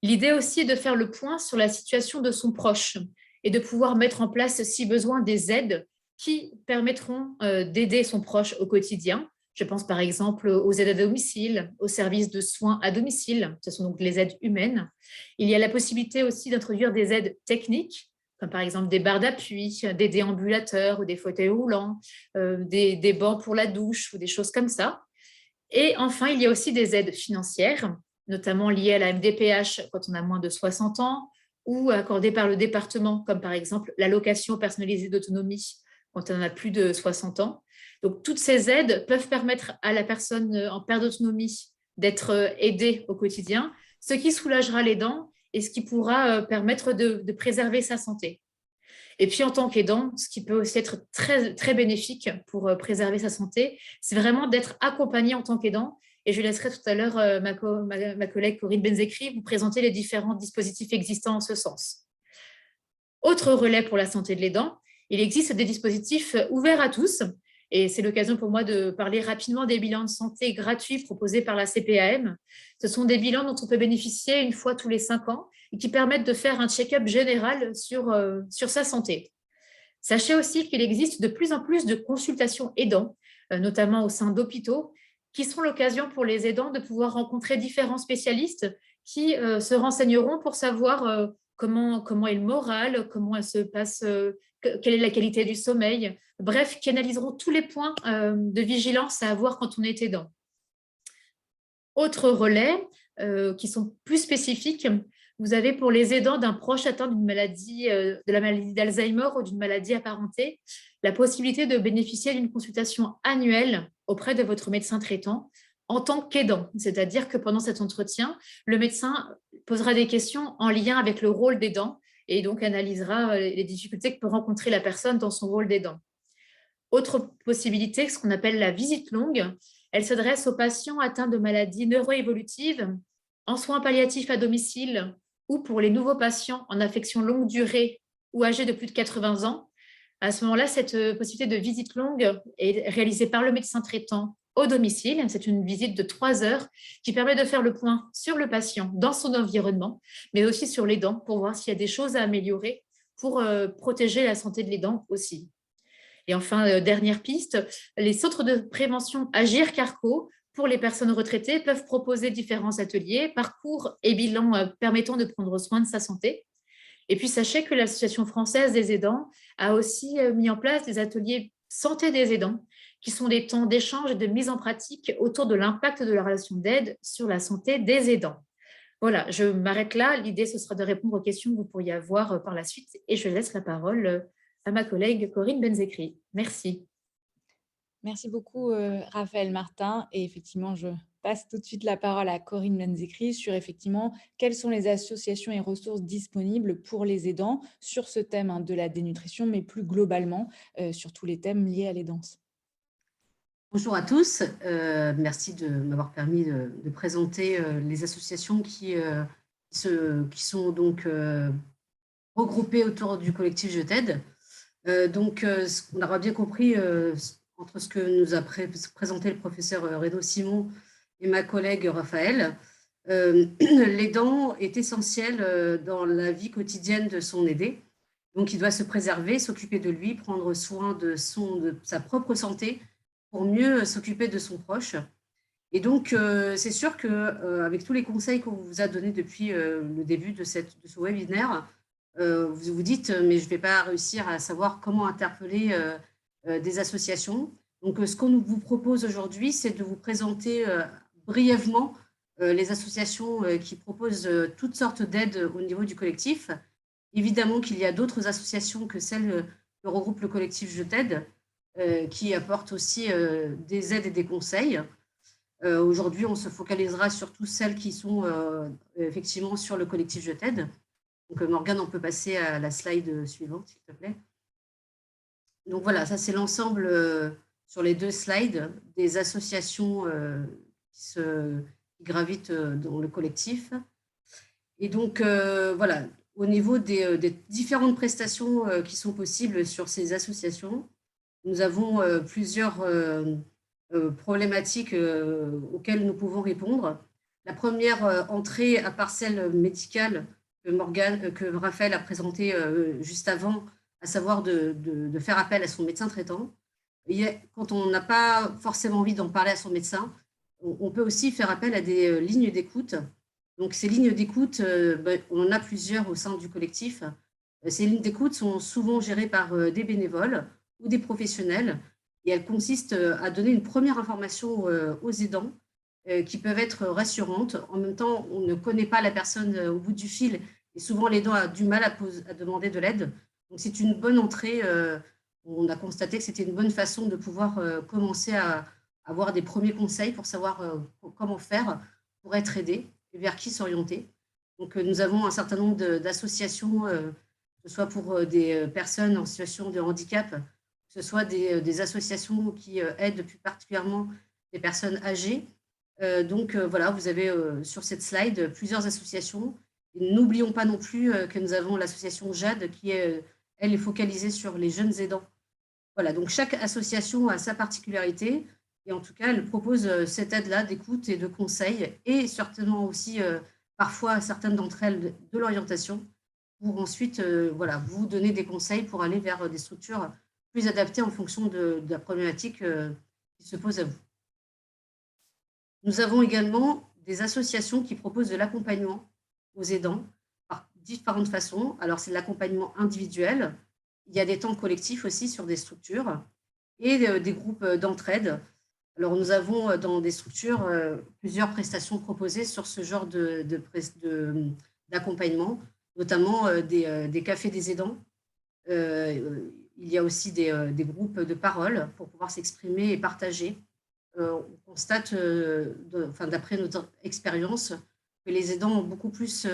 L'idée aussi est de faire le point sur la situation de son proche et de pouvoir mettre en place, si besoin, des aides qui permettront d'aider son proche au quotidien. Je pense par exemple aux aides à domicile, aux services de soins à domicile, ce sont donc les aides humaines. Il y a la possibilité aussi d'introduire des aides techniques, comme par exemple des barres d'appui, des déambulateurs ou des fauteuils roulants, des bancs pour la douche ou des choses comme ça. Et enfin, il y a aussi des aides financières, notamment liées à la MDPH quand on a moins de 60 ans, ou accordées par le département, comme par exemple l'allocation personnalisée d'autonomie quand on en a plus de 60 ans. Donc, toutes ces aides peuvent permettre à la personne en perte d'autonomie d'être aidée au quotidien, ce qui soulagera les dents et ce qui pourra permettre de préserver sa santé. Et puis, en tant qu'aidant, ce qui peut aussi être très, très bénéfique pour préserver sa santé, c'est vraiment d'être accompagné en tant qu'aidant. Et je laisserai tout à l'heure ma collègue Corinne Benzekri vous présenter les différents dispositifs existants en ce sens. Autre relais pour la santé de l'aidant, il existe des dispositifs ouverts à tous. Et c'est l'occasion pour moi de parler rapidement des bilans de santé gratuits proposés par la CPAM. Ce sont des bilans dont on peut bénéficier une fois tous les 5 ans et qui permettent de faire un check-up général sur sa santé. Sachez aussi qu'il existe de plus en plus de consultations aidants, notamment au sein d'hôpitaux, qui sont l'occasion pour les aidants de pouvoir rencontrer différents spécialistes qui se renseigneront pour savoir comment est le moral, comment se passe, quelle est la qualité du sommeil, bref, qui analyseront tous les points de vigilance à avoir quand on est aidant. Autres relais qui sont plus spécifiques, vous avez pour les aidants d'un proche atteint d'une maladie, de la maladie d'Alzheimer ou d'une maladie apparentée, la possibilité de bénéficier d'une consultation annuelle auprès de votre médecin traitant en tant qu'aidant. C'est-à-dire que pendant cet entretien, le médecin posera des questions en lien avec le rôle d'aidant et donc analysera les difficultés que peut rencontrer la personne dans son rôle d'aidant. Autre possibilité, ce qu'on appelle la visite longue, elle s'adresse aux patients atteints de maladies neuroévolutives, en soins palliatifs à domicile ou pour les nouveaux patients en affection longue durée ou âgés de plus de 80 ans. À ce moment-là, cette possibilité de visite longue est réalisée par le médecin traitant au domicile. C'est une visite de 3 heures qui permet de faire le point sur le patient dans son environnement, mais aussi sur les dents pour voir s'il y a des choses à améliorer pour protéger la santé de l'aidant aussi. Et enfin, dernière piste, les centres de prévention Agir Carco pour les personnes retraitées peuvent proposer différents ateliers, parcours et bilans permettant de prendre soin de sa santé. Et puis, sachez que l'Association française des aidants a aussi mis en place des ateliers santé des aidants, qui sont des temps d'échange et de mise en pratique autour de l'impact de la relation d'aide sur la santé des aidants. Voilà, je m'arrête là. L'idée, ce sera de répondre aux questions que vous pourriez avoir par la suite et je laisse la parole à ma collègue Corinne Benzekri. Merci. Merci beaucoup, Raphaël Martin. Et effectivement, je passe tout de suite la parole à Corinne Benzekri sur effectivement quelles sont les associations et ressources disponibles pour les aidants sur ce thème de la dénutrition, mais plus globalement sur tous les thèmes liés à l'aidance. Bonjour à tous, merci de m'avoir permis de présenter les associations qui sont donc regroupées autour du collectif Je t'aide. Donc, on aura bien compris entre ce que nous a présenté le professeur Renaud Simon et ma collègue Raphaël, l'aidant est essentiel dans la vie quotidienne de son aidé. Donc, il doit se préserver, s'occuper de lui, prendre soin de sa propre santé pour mieux s'occuper de son proche. Et donc, c'est sûr qu'avec tous les conseils qu'on vous a donnés depuis le début de ce webinaire, vous vous dites, mais je ne vais pas réussir à savoir comment interpeller des associations. Donc, ce qu'on vous propose aujourd'hui, c'est de vous présenter brièvement les associations qui proposent toutes sortes d'aides au niveau du collectif. Évidemment qu'il y a d'autres associations que celles que regroupe le collectif Je t'aide, qui apportent aussi des aides et des conseils. Aujourd'hui, on se focalisera sur toutes celles qui sont effectivement sur le collectif Je t'aide. Donc, Morgane, on peut passer à la slide suivante, s'il te plaît. Donc, voilà, ça, c'est l'ensemble sur les 2 slides des associations qui gravitent dans le collectif. Et donc, voilà, au niveau des différentes prestations qui sont possibles sur ces associations, nous avons plusieurs problématiques auxquelles nous pouvons répondre. La première entrée à parcelle médicale que Raphaël a présenté juste avant, à savoir de faire appel à son médecin traitant. Et quand on n'a pas forcément envie d'en parler à son médecin, on peut aussi faire appel à des lignes d'écoute. Donc, ces lignes d'écoute, on en a plusieurs au sein du collectif. Ces lignes d'écoute sont souvent gérées par des bénévoles ou des professionnels. et elle consiste à donner une première information aux aidants qui peuvent être rassurantes. En même temps, on ne connaît pas la personne au bout du fil et souvent l'aidant a du mal à demander de l'aide. Donc, c'est une bonne entrée. On a constaté que c'était une bonne façon de pouvoir commencer à avoir des premiers conseils pour savoir comment faire pour être aidé et vers qui s'orienter. Donc, nous avons un certain nombre d'associations, que ce soit pour des personnes en situation de handicap, que ce soit des associations qui aident plus particulièrement des personnes âgées. Donc, voilà, vous avez sur cette slide plusieurs associations. N'oublions pas non plus que nous avons l'association JADE qui, elle, est focalisée sur les jeunes aidants. Voilà, donc chaque association a sa particularité et en tout cas, elle propose cette aide-là d'écoute et de conseils et certainement aussi, parfois, certaines d'entre elles, de l'orientation pour ensuite voilà, vous donner des conseils pour aller vers des structures plus adaptées en fonction de la problématique qui se pose à vous. Nous avons également des associations qui proposent de l'accompagnement aux aidants par différentes façons. Alors, c'est de l'accompagnement individuel. Il y a des temps collectifs aussi sur des structures et des groupes d'entraide. Alors, nous avons dans des structures plusieurs prestations proposées sur ce genre d'accompagnement, notamment des cafés des aidants. Il y a aussi des groupes de parole pour pouvoir s'exprimer et partager. On constate, d'après notre expérience, que les aidants ont beaucoup plus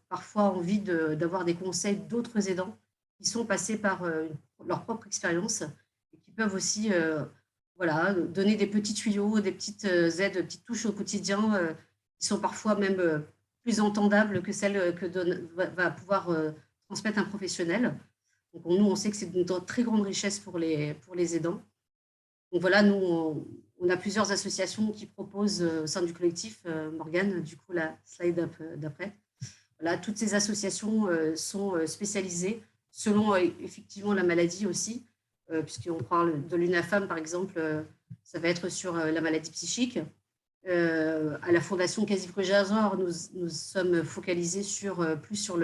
parfois envie d'avoir des conseils d'autres aidants qui sont passés par leur propre expérience et qui peuvent aussi voilà, donner des petits tuyaux, des petites aides, des petites touches au quotidien qui sont parfois même plus entendables que celles que va pouvoir transmettre un professionnel. Donc, nous, on sait que c'est une très grande richesse pour les aidants. Donc voilà, nous, on a plusieurs associations qui proposent au sein du collectif, Morgane, du coup, la slide d'après. Voilà, toutes ces associations sont spécialisées selon effectivement la maladie aussi, puisqu'on parle de l'UNAFAM, par exemple, ça va être sur la maladie psychique. À la Fondation Cazy-Brugère, nous sommes focalisés plus sur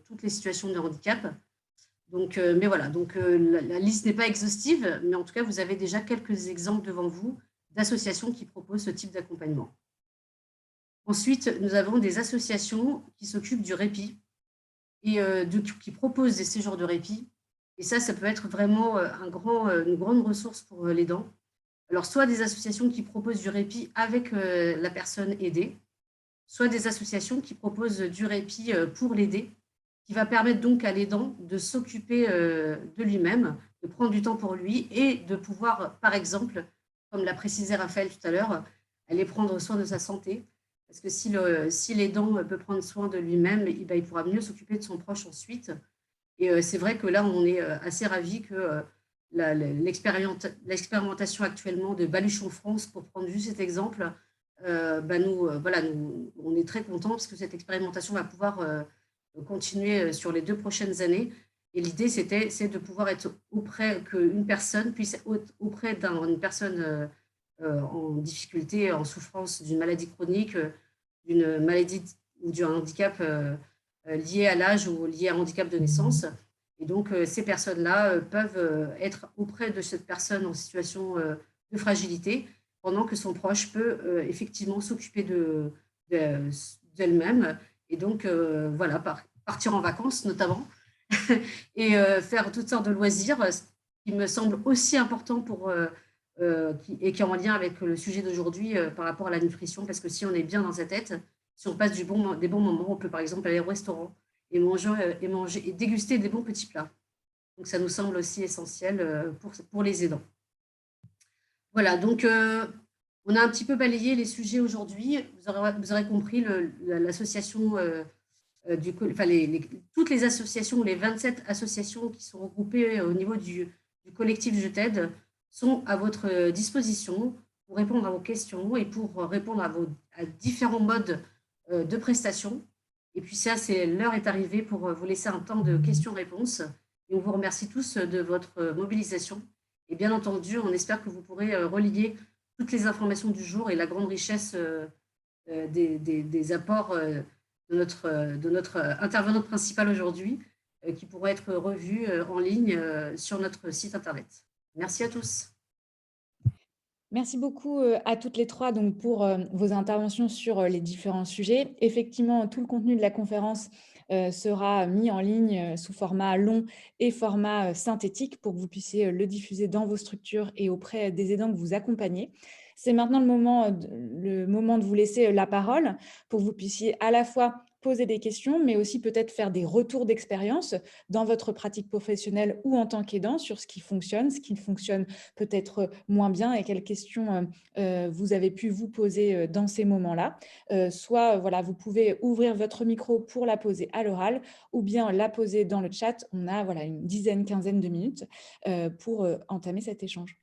toutes les situations de handicap. Donc, mais voilà, donc la liste n'est pas exhaustive, mais en tout cas, vous avez déjà quelques exemples devant vous d'associations qui proposent ce type d'accompagnement. Ensuite, nous avons des associations qui s'occupent du répit et qui proposent des séjours de répit. Et ça peut être vraiment une grande ressource pour l'aidant. Alors, soit des associations qui proposent du répit avec la personne aidée, soit des associations qui proposent du répit pour l'aider, qui va permettre donc à l'aidant de s'occuper de lui-même, de prendre du temps pour lui et de pouvoir, par exemple, comme l'a précisé Raphaël tout à l'heure, aller prendre soin de sa santé. Parce que si l'aidant peut prendre soin de lui-même, il pourra mieux s'occuper de son proche ensuite. Et c'est vrai que là, on est assez ravis que l'expérimentation actuellement de Baluchon France, pour prendre juste cet exemple, on est très contents parce que cette expérimentation va pouvoir continuer sur les 2 prochaines années. Et l'idée, c'est de pouvoir être qu'une personne puisse être auprès d'une personne en difficulté, en souffrance d'une maladie chronique, d'une maladie ou d'un handicap lié à l'âge ou lié à un handicap de naissance. Et donc, ces personnes-là peuvent être auprès de cette personne en situation de fragilité, pendant que son proche peut effectivement s'occuper d'elle-même. Et donc, voilà, partir en vacances notamment, et faire toutes sortes de loisirs, ce qui me semble aussi important et qui est en lien avec le sujet d'aujourd'hui par rapport à la nutrition, parce que si on est bien dans sa tête, si on passe des bons moments, on peut par exemple aller au restaurant et manger et déguster des bons petits plats. Donc, ça nous semble aussi essentiel pour les aidants. Voilà, donc on a un petit peu balayé les sujets aujourd'hui. Vous aurez compris l'association, toutes les associations, les 27 associations qui sont regroupées au niveau du collectif Je t'aide sont à votre disposition pour répondre à vos questions et pour répondre à différents modes de prestations. Et puis ça, l'heure est arrivée pour vous laisser un temps de questions-réponses. Et on vous remercie tous de votre mobilisation. Et bien entendu, on espère que vous pourrez relier toutes les informations du jour et la grande richesse des apports de notre intervenante principale aujourd'hui, qui pourraient être revus en ligne sur notre site Internet. Merci à tous. Merci beaucoup à toutes les trois donc, pour vos interventions sur les différents sujets. Effectivement, tout le contenu de la conférence sera mis en ligne sous format long et format synthétique pour que vous puissiez le diffuser dans vos structures et auprès des aidants que vous accompagnez. C'est maintenant le moment de vous laisser la parole pour que vous puissiez à la fois poser des questions, mais aussi peut-être faire des retours d'expérience dans votre pratique professionnelle ou en tant qu'aidant sur ce qui fonctionne, ce qui fonctionne peut-être moins bien et quelles questions vous avez pu vous poser dans ces moments-là. Soit voilà, vous pouvez ouvrir votre micro pour la poser à l'oral ou bien la poser dans le chat. On a voilà, une dizaine, quinzaine de minutes pour entamer cet échange.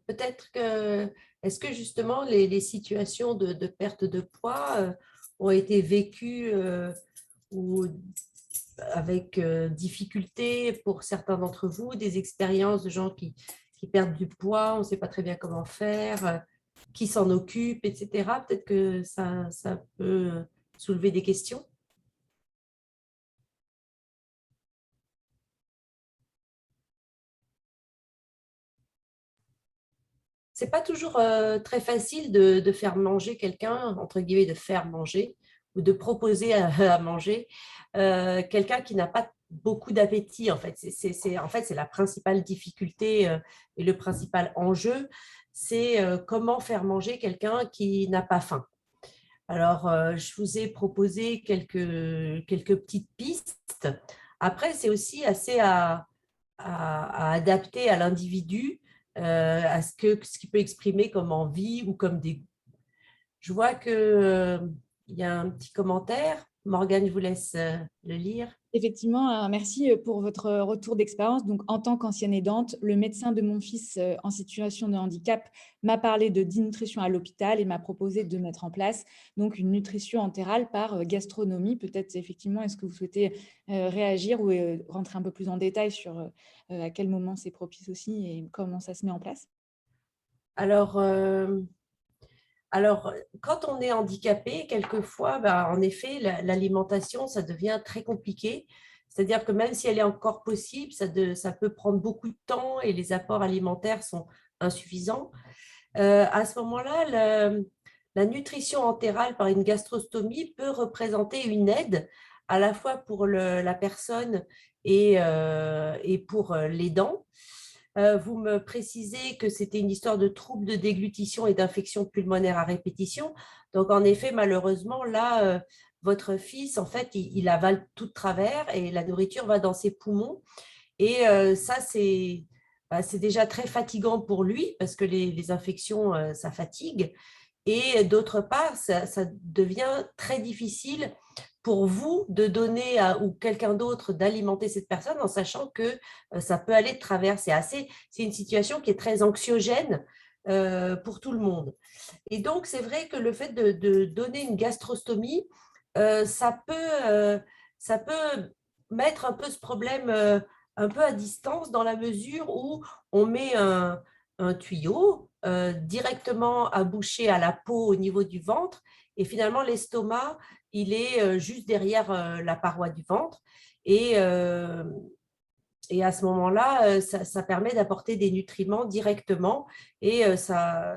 Peut-être que, est-ce que justement les situations de perte de poids ont été vécues ou avec difficulté pour certains d'entre vous, des expériences de gens qui perdent du poids, on ne sait pas très bien comment faire, qui s'en occupe, etc. Peut-être que ça peut soulever des questions. C'est pas toujours très facile de faire manger quelqu'un, entre guillemets, de faire manger ou de proposer à manger quelqu'un qui n'a pas beaucoup d'appétit. En fait, c'est la principale difficulté et le principal enjeu, c'est comment faire manger quelqu'un qui n'a pas faim. Alors, je vous ai proposé quelques petites pistes. Après, c'est aussi assez à adapter à l'individu, à ce qu'il peut exprimer comme envie ou comme dégoût. Je vois qu'il y a un petit commentaire. Morgane, je vous laisse le lire. Effectivement, merci pour votre retour d'expérience. Donc, en tant qu'ancienne aidante, le médecin de mon fils en situation de handicap m'a parlé de dénutrition à l'hôpital et m'a proposé de mettre en place donc une nutrition entérale par gastronomie. Peut-être effectivement, est-ce que vous souhaitez réagir ou rentrer un peu plus en détail sur à quel moment c'est propice aussi et comment ça se met en place? Alors, quand on est handicapé, quelquefois, en effet, l'alimentation, ça devient très compliqué. C'est-à-dire que même si elle est encore possible, ça peut prendre beaucoup de temps et les apports alimentaires sont insuffisants. À ce moment-là, la nutrition entérale par une gastrostomie peut représenter une aide à la fois pour la personne et pour l'aidant. Vous me précisez que c'était une histoire de troubles de déglutition et d'infection pulmonaire à répétition. Donc, en effet, malheureusement, là, votre fils, en fait, il avale tout de travers et la nourriture va dans ses poumons. Et ça, c'est déjà très fatigant pour lui parce que les infections, ça fatigue. Et d'autre part, ça devient très difficile pour vous de donner ou quelqu'un d'autre d'alimenter cette personne en sachant que ça peut aller de travers. C'est une situation qui est très anxiogène pour tout le monde. Et donc, c'est vrai que le fait de donner une gastrostomie, ça peut mettre un peu ce problème un peu à distance dans la mesure où on met un tuyau directement à boucher à la peau au niveau du ventre et finalement l'estomac il est juste derrière la paroi du ventre et à ce moment-là, ça permet d'apporter des nutriments directement et ça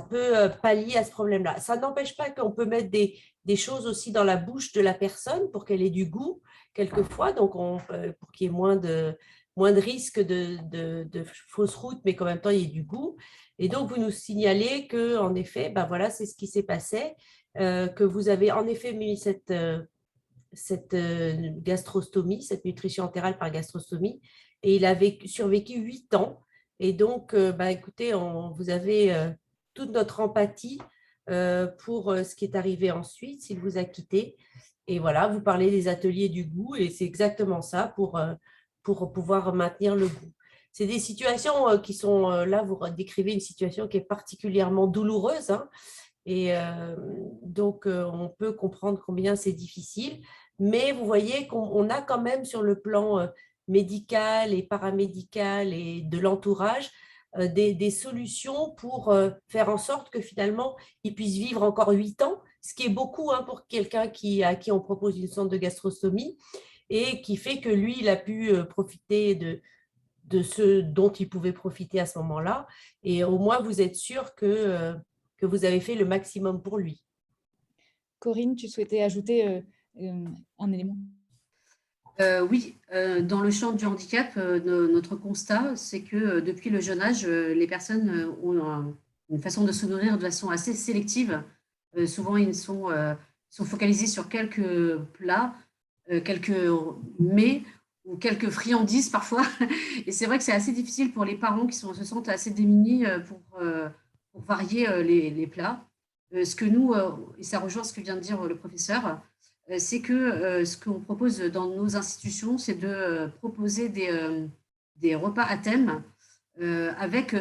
peut pallier à ce problème-là. Ça n'empêche pas qu'on peut mettre des choses aussi dans la bouche de la personne pour qu'elle ait du goût quelquefois, donc pour qu'il y ait moins de risque de fausse route, mais qu'en même temps, il y ait du goût. Et donc, vous nous signalez que, en effet, ben voilà, c'est ce qui s'est passé, que vous avez en effet mis cette gastrostomie, cette nutrition entérale par gastrostomie, et il a survécu 8 ans. Et donc, écoutez, vous avez toute notre empathie pour ce qui est arrivé ensuite, s'il vous a quitté. Et voilà, vous parlez des ateliers du goût, et c'est exactement ça pour pouvoir maintenir le goût. C'est des situations qui sont, là, vous décrivez une situation qui est particulièrement douloureuse, hein, et donc, on peut comprendre combien c'est difficile. Mais vous voyez qu'on a quand même sur le plan médical et paramédical et de l'entourage des solutions pour faire en sorte que finalement, il puisse vivre encore 8 ans, ce qui est beaucoup pour quelqu'un à qui on propose une sonde de gastrostomie et qui fait que lui, il a pu profiter de ce dont il pouvait profiter à ce moment-là. Et au moins, vous êtes sûr que vous avez fait le maximum pour lui. Corinne, tu souhaitais ajouter un élément? Oui, dans le champ du handicap, notre constat, c'est que depuis le jeune âge, les personnes ont une façon de se nourrir de façon assez sélective. Souvent, ils sont focalisés sur quelques plats, quelques mets ou quelques friandises parfois. Et c'est vrai que c'est assez difficile pour les parents qui se sentent assez démunis pour varier les plats. Ce que nous, et ça rejoint ce que vient de dire le professeur, c'est que ce qu'on propose dans nos institutions, c'est de proposer des repas à thème avec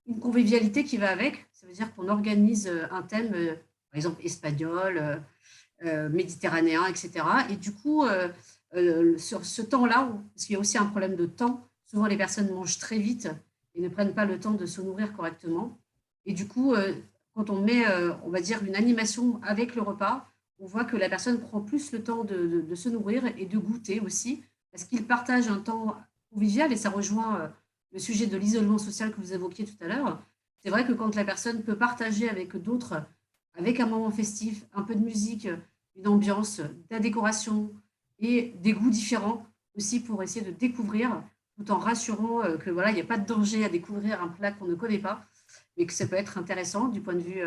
une convivialité qui va avec. Ça veut dire qu'on organise un thème, par exemple espagnol, méditerranéen, etc. Et du coup, sur ce temps-là, parce qu'il y a aussi un problème de temps, souvent les personnes mangent très vite et ne prennent pas le temps de se nourrir correctement. Et du coup, quand on met, on va dire, une animation avec le repas, on voit que la personne prend plus le temps de se nourrir et de goûter aussi, parce qu'il partage un temps convivial, et ça rejoint le sujet de l'isolement social que vous évoquiez tout à l'heure. C'est vrai que quand la personne peut partager avec d'autres, avec un moment festif, un peu de musique, une ambiance, de la décoration et des goûts différents aussi pour essayer de découvrir, tout en rassurant que voilà, il n'y a pas de danger à découvrir un plat qu'on ne connaît pas, mais que ça peut être intéressant du point de vue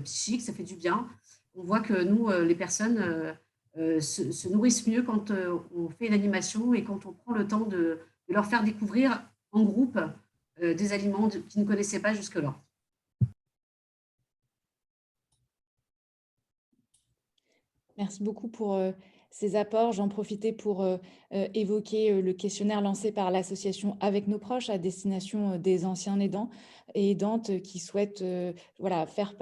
psychique, ça fait du bien. On voit que nous, les personnes se nourrissent mieux quand on fait une animation et quand on prend le temps de leur faire découvrir en groupe des aliments qu'ils ne connaissaient pas jusque-là. Merci beaucoup pour ces apports. J'en profitais pour évoquer le questionnaire lancé par l'association Avec nos proches à destination des anciens aidants et aidantes qui souhaitent faire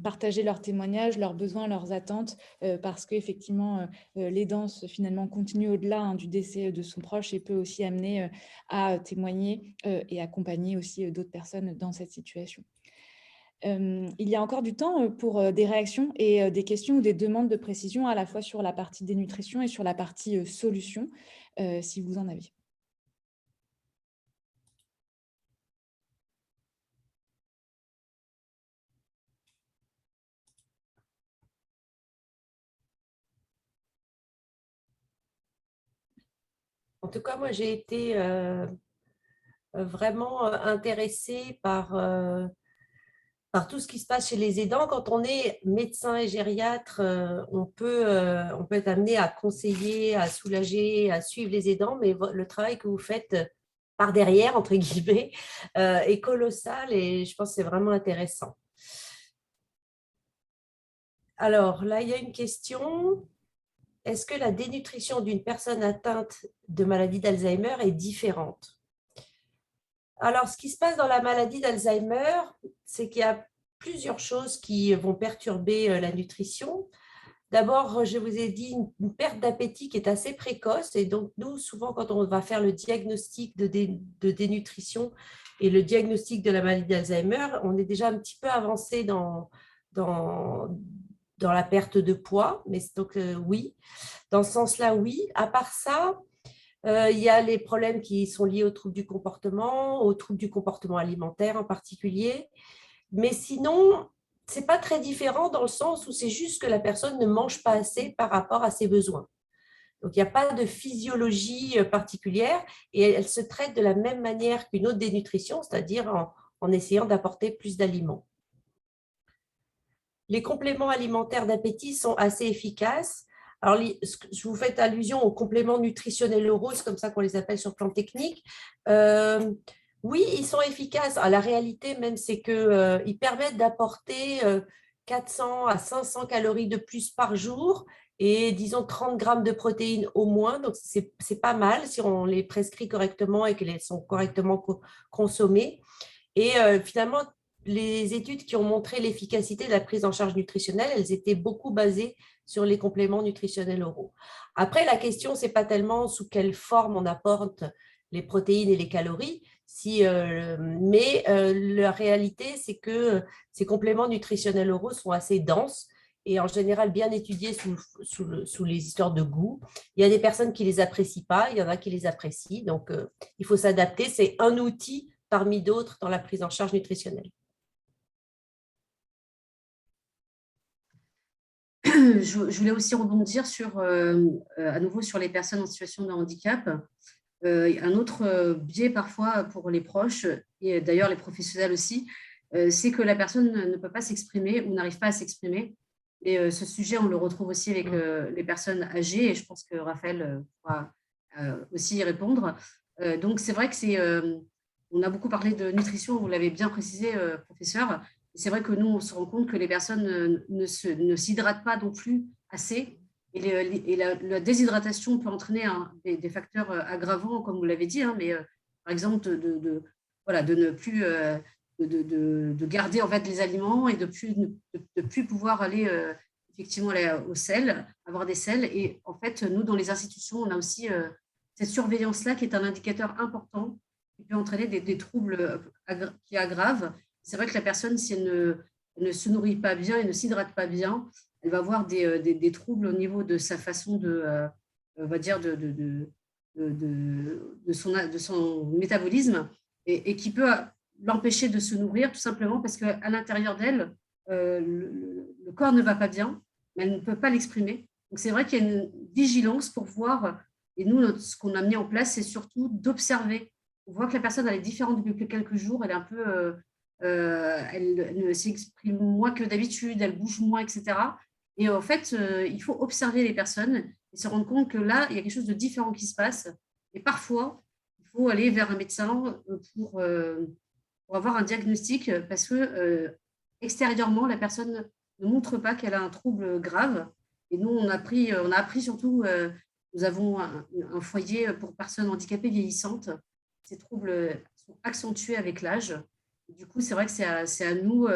partager leurs témoignages, leurs besoins, leurs attentes, parce qu'effectivement, l'aidance finalement continue au-delà du décès de son proche et peut aussi amener à témoigner et accompagner aussi d'autres personnes dans cette situation. Il y a encore du temps pour des réactions et des questions ou des demandes de précision à la fois sur la partie dénutrition et sur la partie solution, si vous en avez. En tout cas, moi, j'ai été vraiment intéressée par tout ce qui se passe chez les aidants. Quand on est médecin et gériatre, on peut être amené à conseiller, à soulager, à suivre les aidants, mais le travail que vous faites par derrière, entre guillemets, est colossal et je pense que c'est vraiment intéressant. Alors là, il y a une question. Est-ce que la dénutrition d'une personne atteinte de maladie d'Alzheimer est différente? Alors, ce qui se passe dans la maladie d'Alzheimer, c'est qu'il y a plusieurs choses qui vont perturber la nutrition. D'abord, je vous ai dit une perte d'appétit qui est assez précoce. Et donc, nous, souvent, quand on va faire le diagnostic de dénutrition et le diagnostic de la maladie d'Alzheimer, on est déjà un petit peu avancé dans la perte de poids. Mais donc, oui, dans ce sens-là, oui. À part ça, il y a les problèmes qui sont liés aux troubles du comportement alimentaire en particulier. Mais sinon, ce n'est pas très différent dans le sens où c'est juste que la personne ne mange pas assez par rapport à ses besoins. Donc, il n'y a pas de physiologie particulière et elle se traite de la même manière qu'une autre dénutrition, c'est-à-dire en essayant d'apporter plus d'aliments. Les compléments alimentaires d'appétit sont assez efficaces. Alors, je vous fais allusion aux compléments nutritionnels oraux, c'est comme ça qu'on les appelle sur le plan technique. Oui, ils sont efficaces. La réalité même, c'est qu'ils permettent d'apporter 400 à 500 calories de plus par jour et disons 30 grammes de protéines au moins. Donc, c'est pas mal si on les prescrit correctement et qu'elles sont correctement consommées. Et finalement, les études qui ont montré l'efficacité de la prise en charge nutritionnelle, elles étaient beaucoup basées sur les compléments nutritionnels oraux. Après, la question, ce n'est pas tellement sous quelle forme on apporte les protéines et les calories, Mais la réalité, c'est que ces compléments nutritionnels oraux sont assez denses et en général bien étudiés sous les histoires de goût. Il y a des personnes qui ne les apprécient pas, il y en a qui les apprécient. Donc, il faut s'adapter. C'est un outil parmi d'autres dans la prise en charge nutritionnelle. Je voulais aussi rebondir à nouveau sur les personnes en situation de handicap. Un autre biais parfois pour les proches, et d'ailleurs les professionnels aussi, c'est que la personne ne peut pas s'exprimer ou n'arrive pas à s'exprimer. Et ce sujet, on le retrouve aussi avec les personnes âgées, et je pense que Raphaël pourra aussi y répondre. Donc, c'est vrai que on a beaucoup parlé de nutrition, vous l'avez bien précisé, professeur. C'est vrai que nous, on se rend compte que les personnes ne s'hydratent pas non plus assez. Et la déshydratation peut entraîner des facteurs aggravants, comme vous l'avez dit, mais par exemple, voilà, de ne plus de garder en fait les aliments et de plus pouvoir aller effectivement aller au sel, avoir des sels. Et en fait, nous, dans les institutions, on a aussi cette surveillance-là qui est un indicateur important qui peut entraîner des troubles qui aggravent. C'est vrai que la personne, si elle ne se nourrit pas bien et ne s'hydrate pas bien, elle va avoir des troubles au niveau de sa façon on va dire, de son métabolisme et qui peut l'empêcher de se nourrir tout simplement parce qu'à l'intérieur d'elle, le corps ne va pas bien, mais elle ne peut pas l'exprimer. Donc, c'est vrai qu'il y a une vigilance pour voir, et nous, ce qu'on a mis en place, c'est surtout d'observer. On voit que la personne, elle est différente depuis quelques jours, elle est un peu... elle s'exprime moins que d'habitude, elle bouge moins, etc. Et en fait, il faut observer les personnes et se rendre compte que là, il y a quelque chose de différent qui se passe. Et parfois, il faut aller vers un médecin pour avoir un diagnostic parce que extérieurement, la personne ne montre pas qu'elle a un trouble grave. Et nous, on a appris surtout, nous avons un foyer pour personnes handicapées vieillissantes. Ces troubles sont accentués avec l'âge. Du coup, c'est vrai que c'est à nous,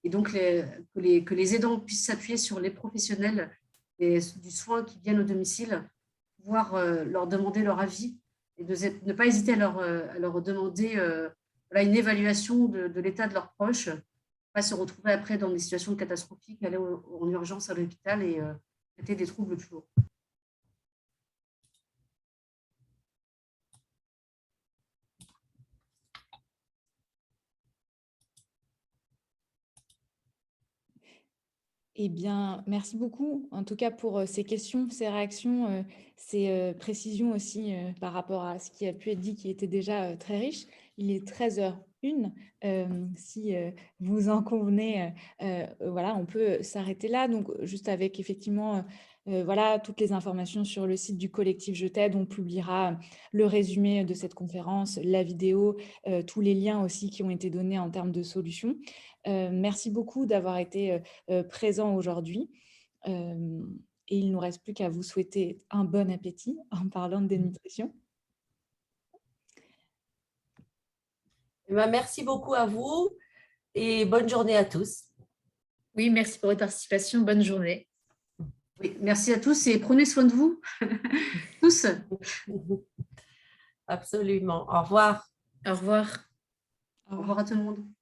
et donc que les aidants puissent s'appuyer sur les professionnels du soin qui viennent au domicile, pouvoir leur demander leur avis et de ne pas hésiter à leur demander une évaluation de l'état de leurs proches, pas se retrouver après dans des situations catastrophiques, aller en urgence à l'hôpital et traiter des troubles plus lourds. Eh bien, merci beaucoup, en tout cas pour ces questions, ces réactions, ces précisions aussi par rapport à ce qui a pu être dit, qui était déjà très riche. Il est 13h01. Si vous en convenez, voilà, on peut s'arrêter là. Donc, juste avec effectivement voilà, toutes les informations sur le site du collectif Je t'aide. On publiera le résumé de cette conférence, la vidéo, tous les liens aussi qui ont été donnés en termes de solutions. Merci beaucoup d'avoir été présent aujourd'hui. Et il ne nous reste plus qu'à vous souhaiter un bon appétit en parlant de dénutrition. Merci beaucoup à vous et bonne journée à tous. Oui, merci pour votre participation. Bonne journée. Oui, merci à tous et prenez soin de vous, tous. Absolument. Au revoir. Au revoir. Au revoir à tout le monde.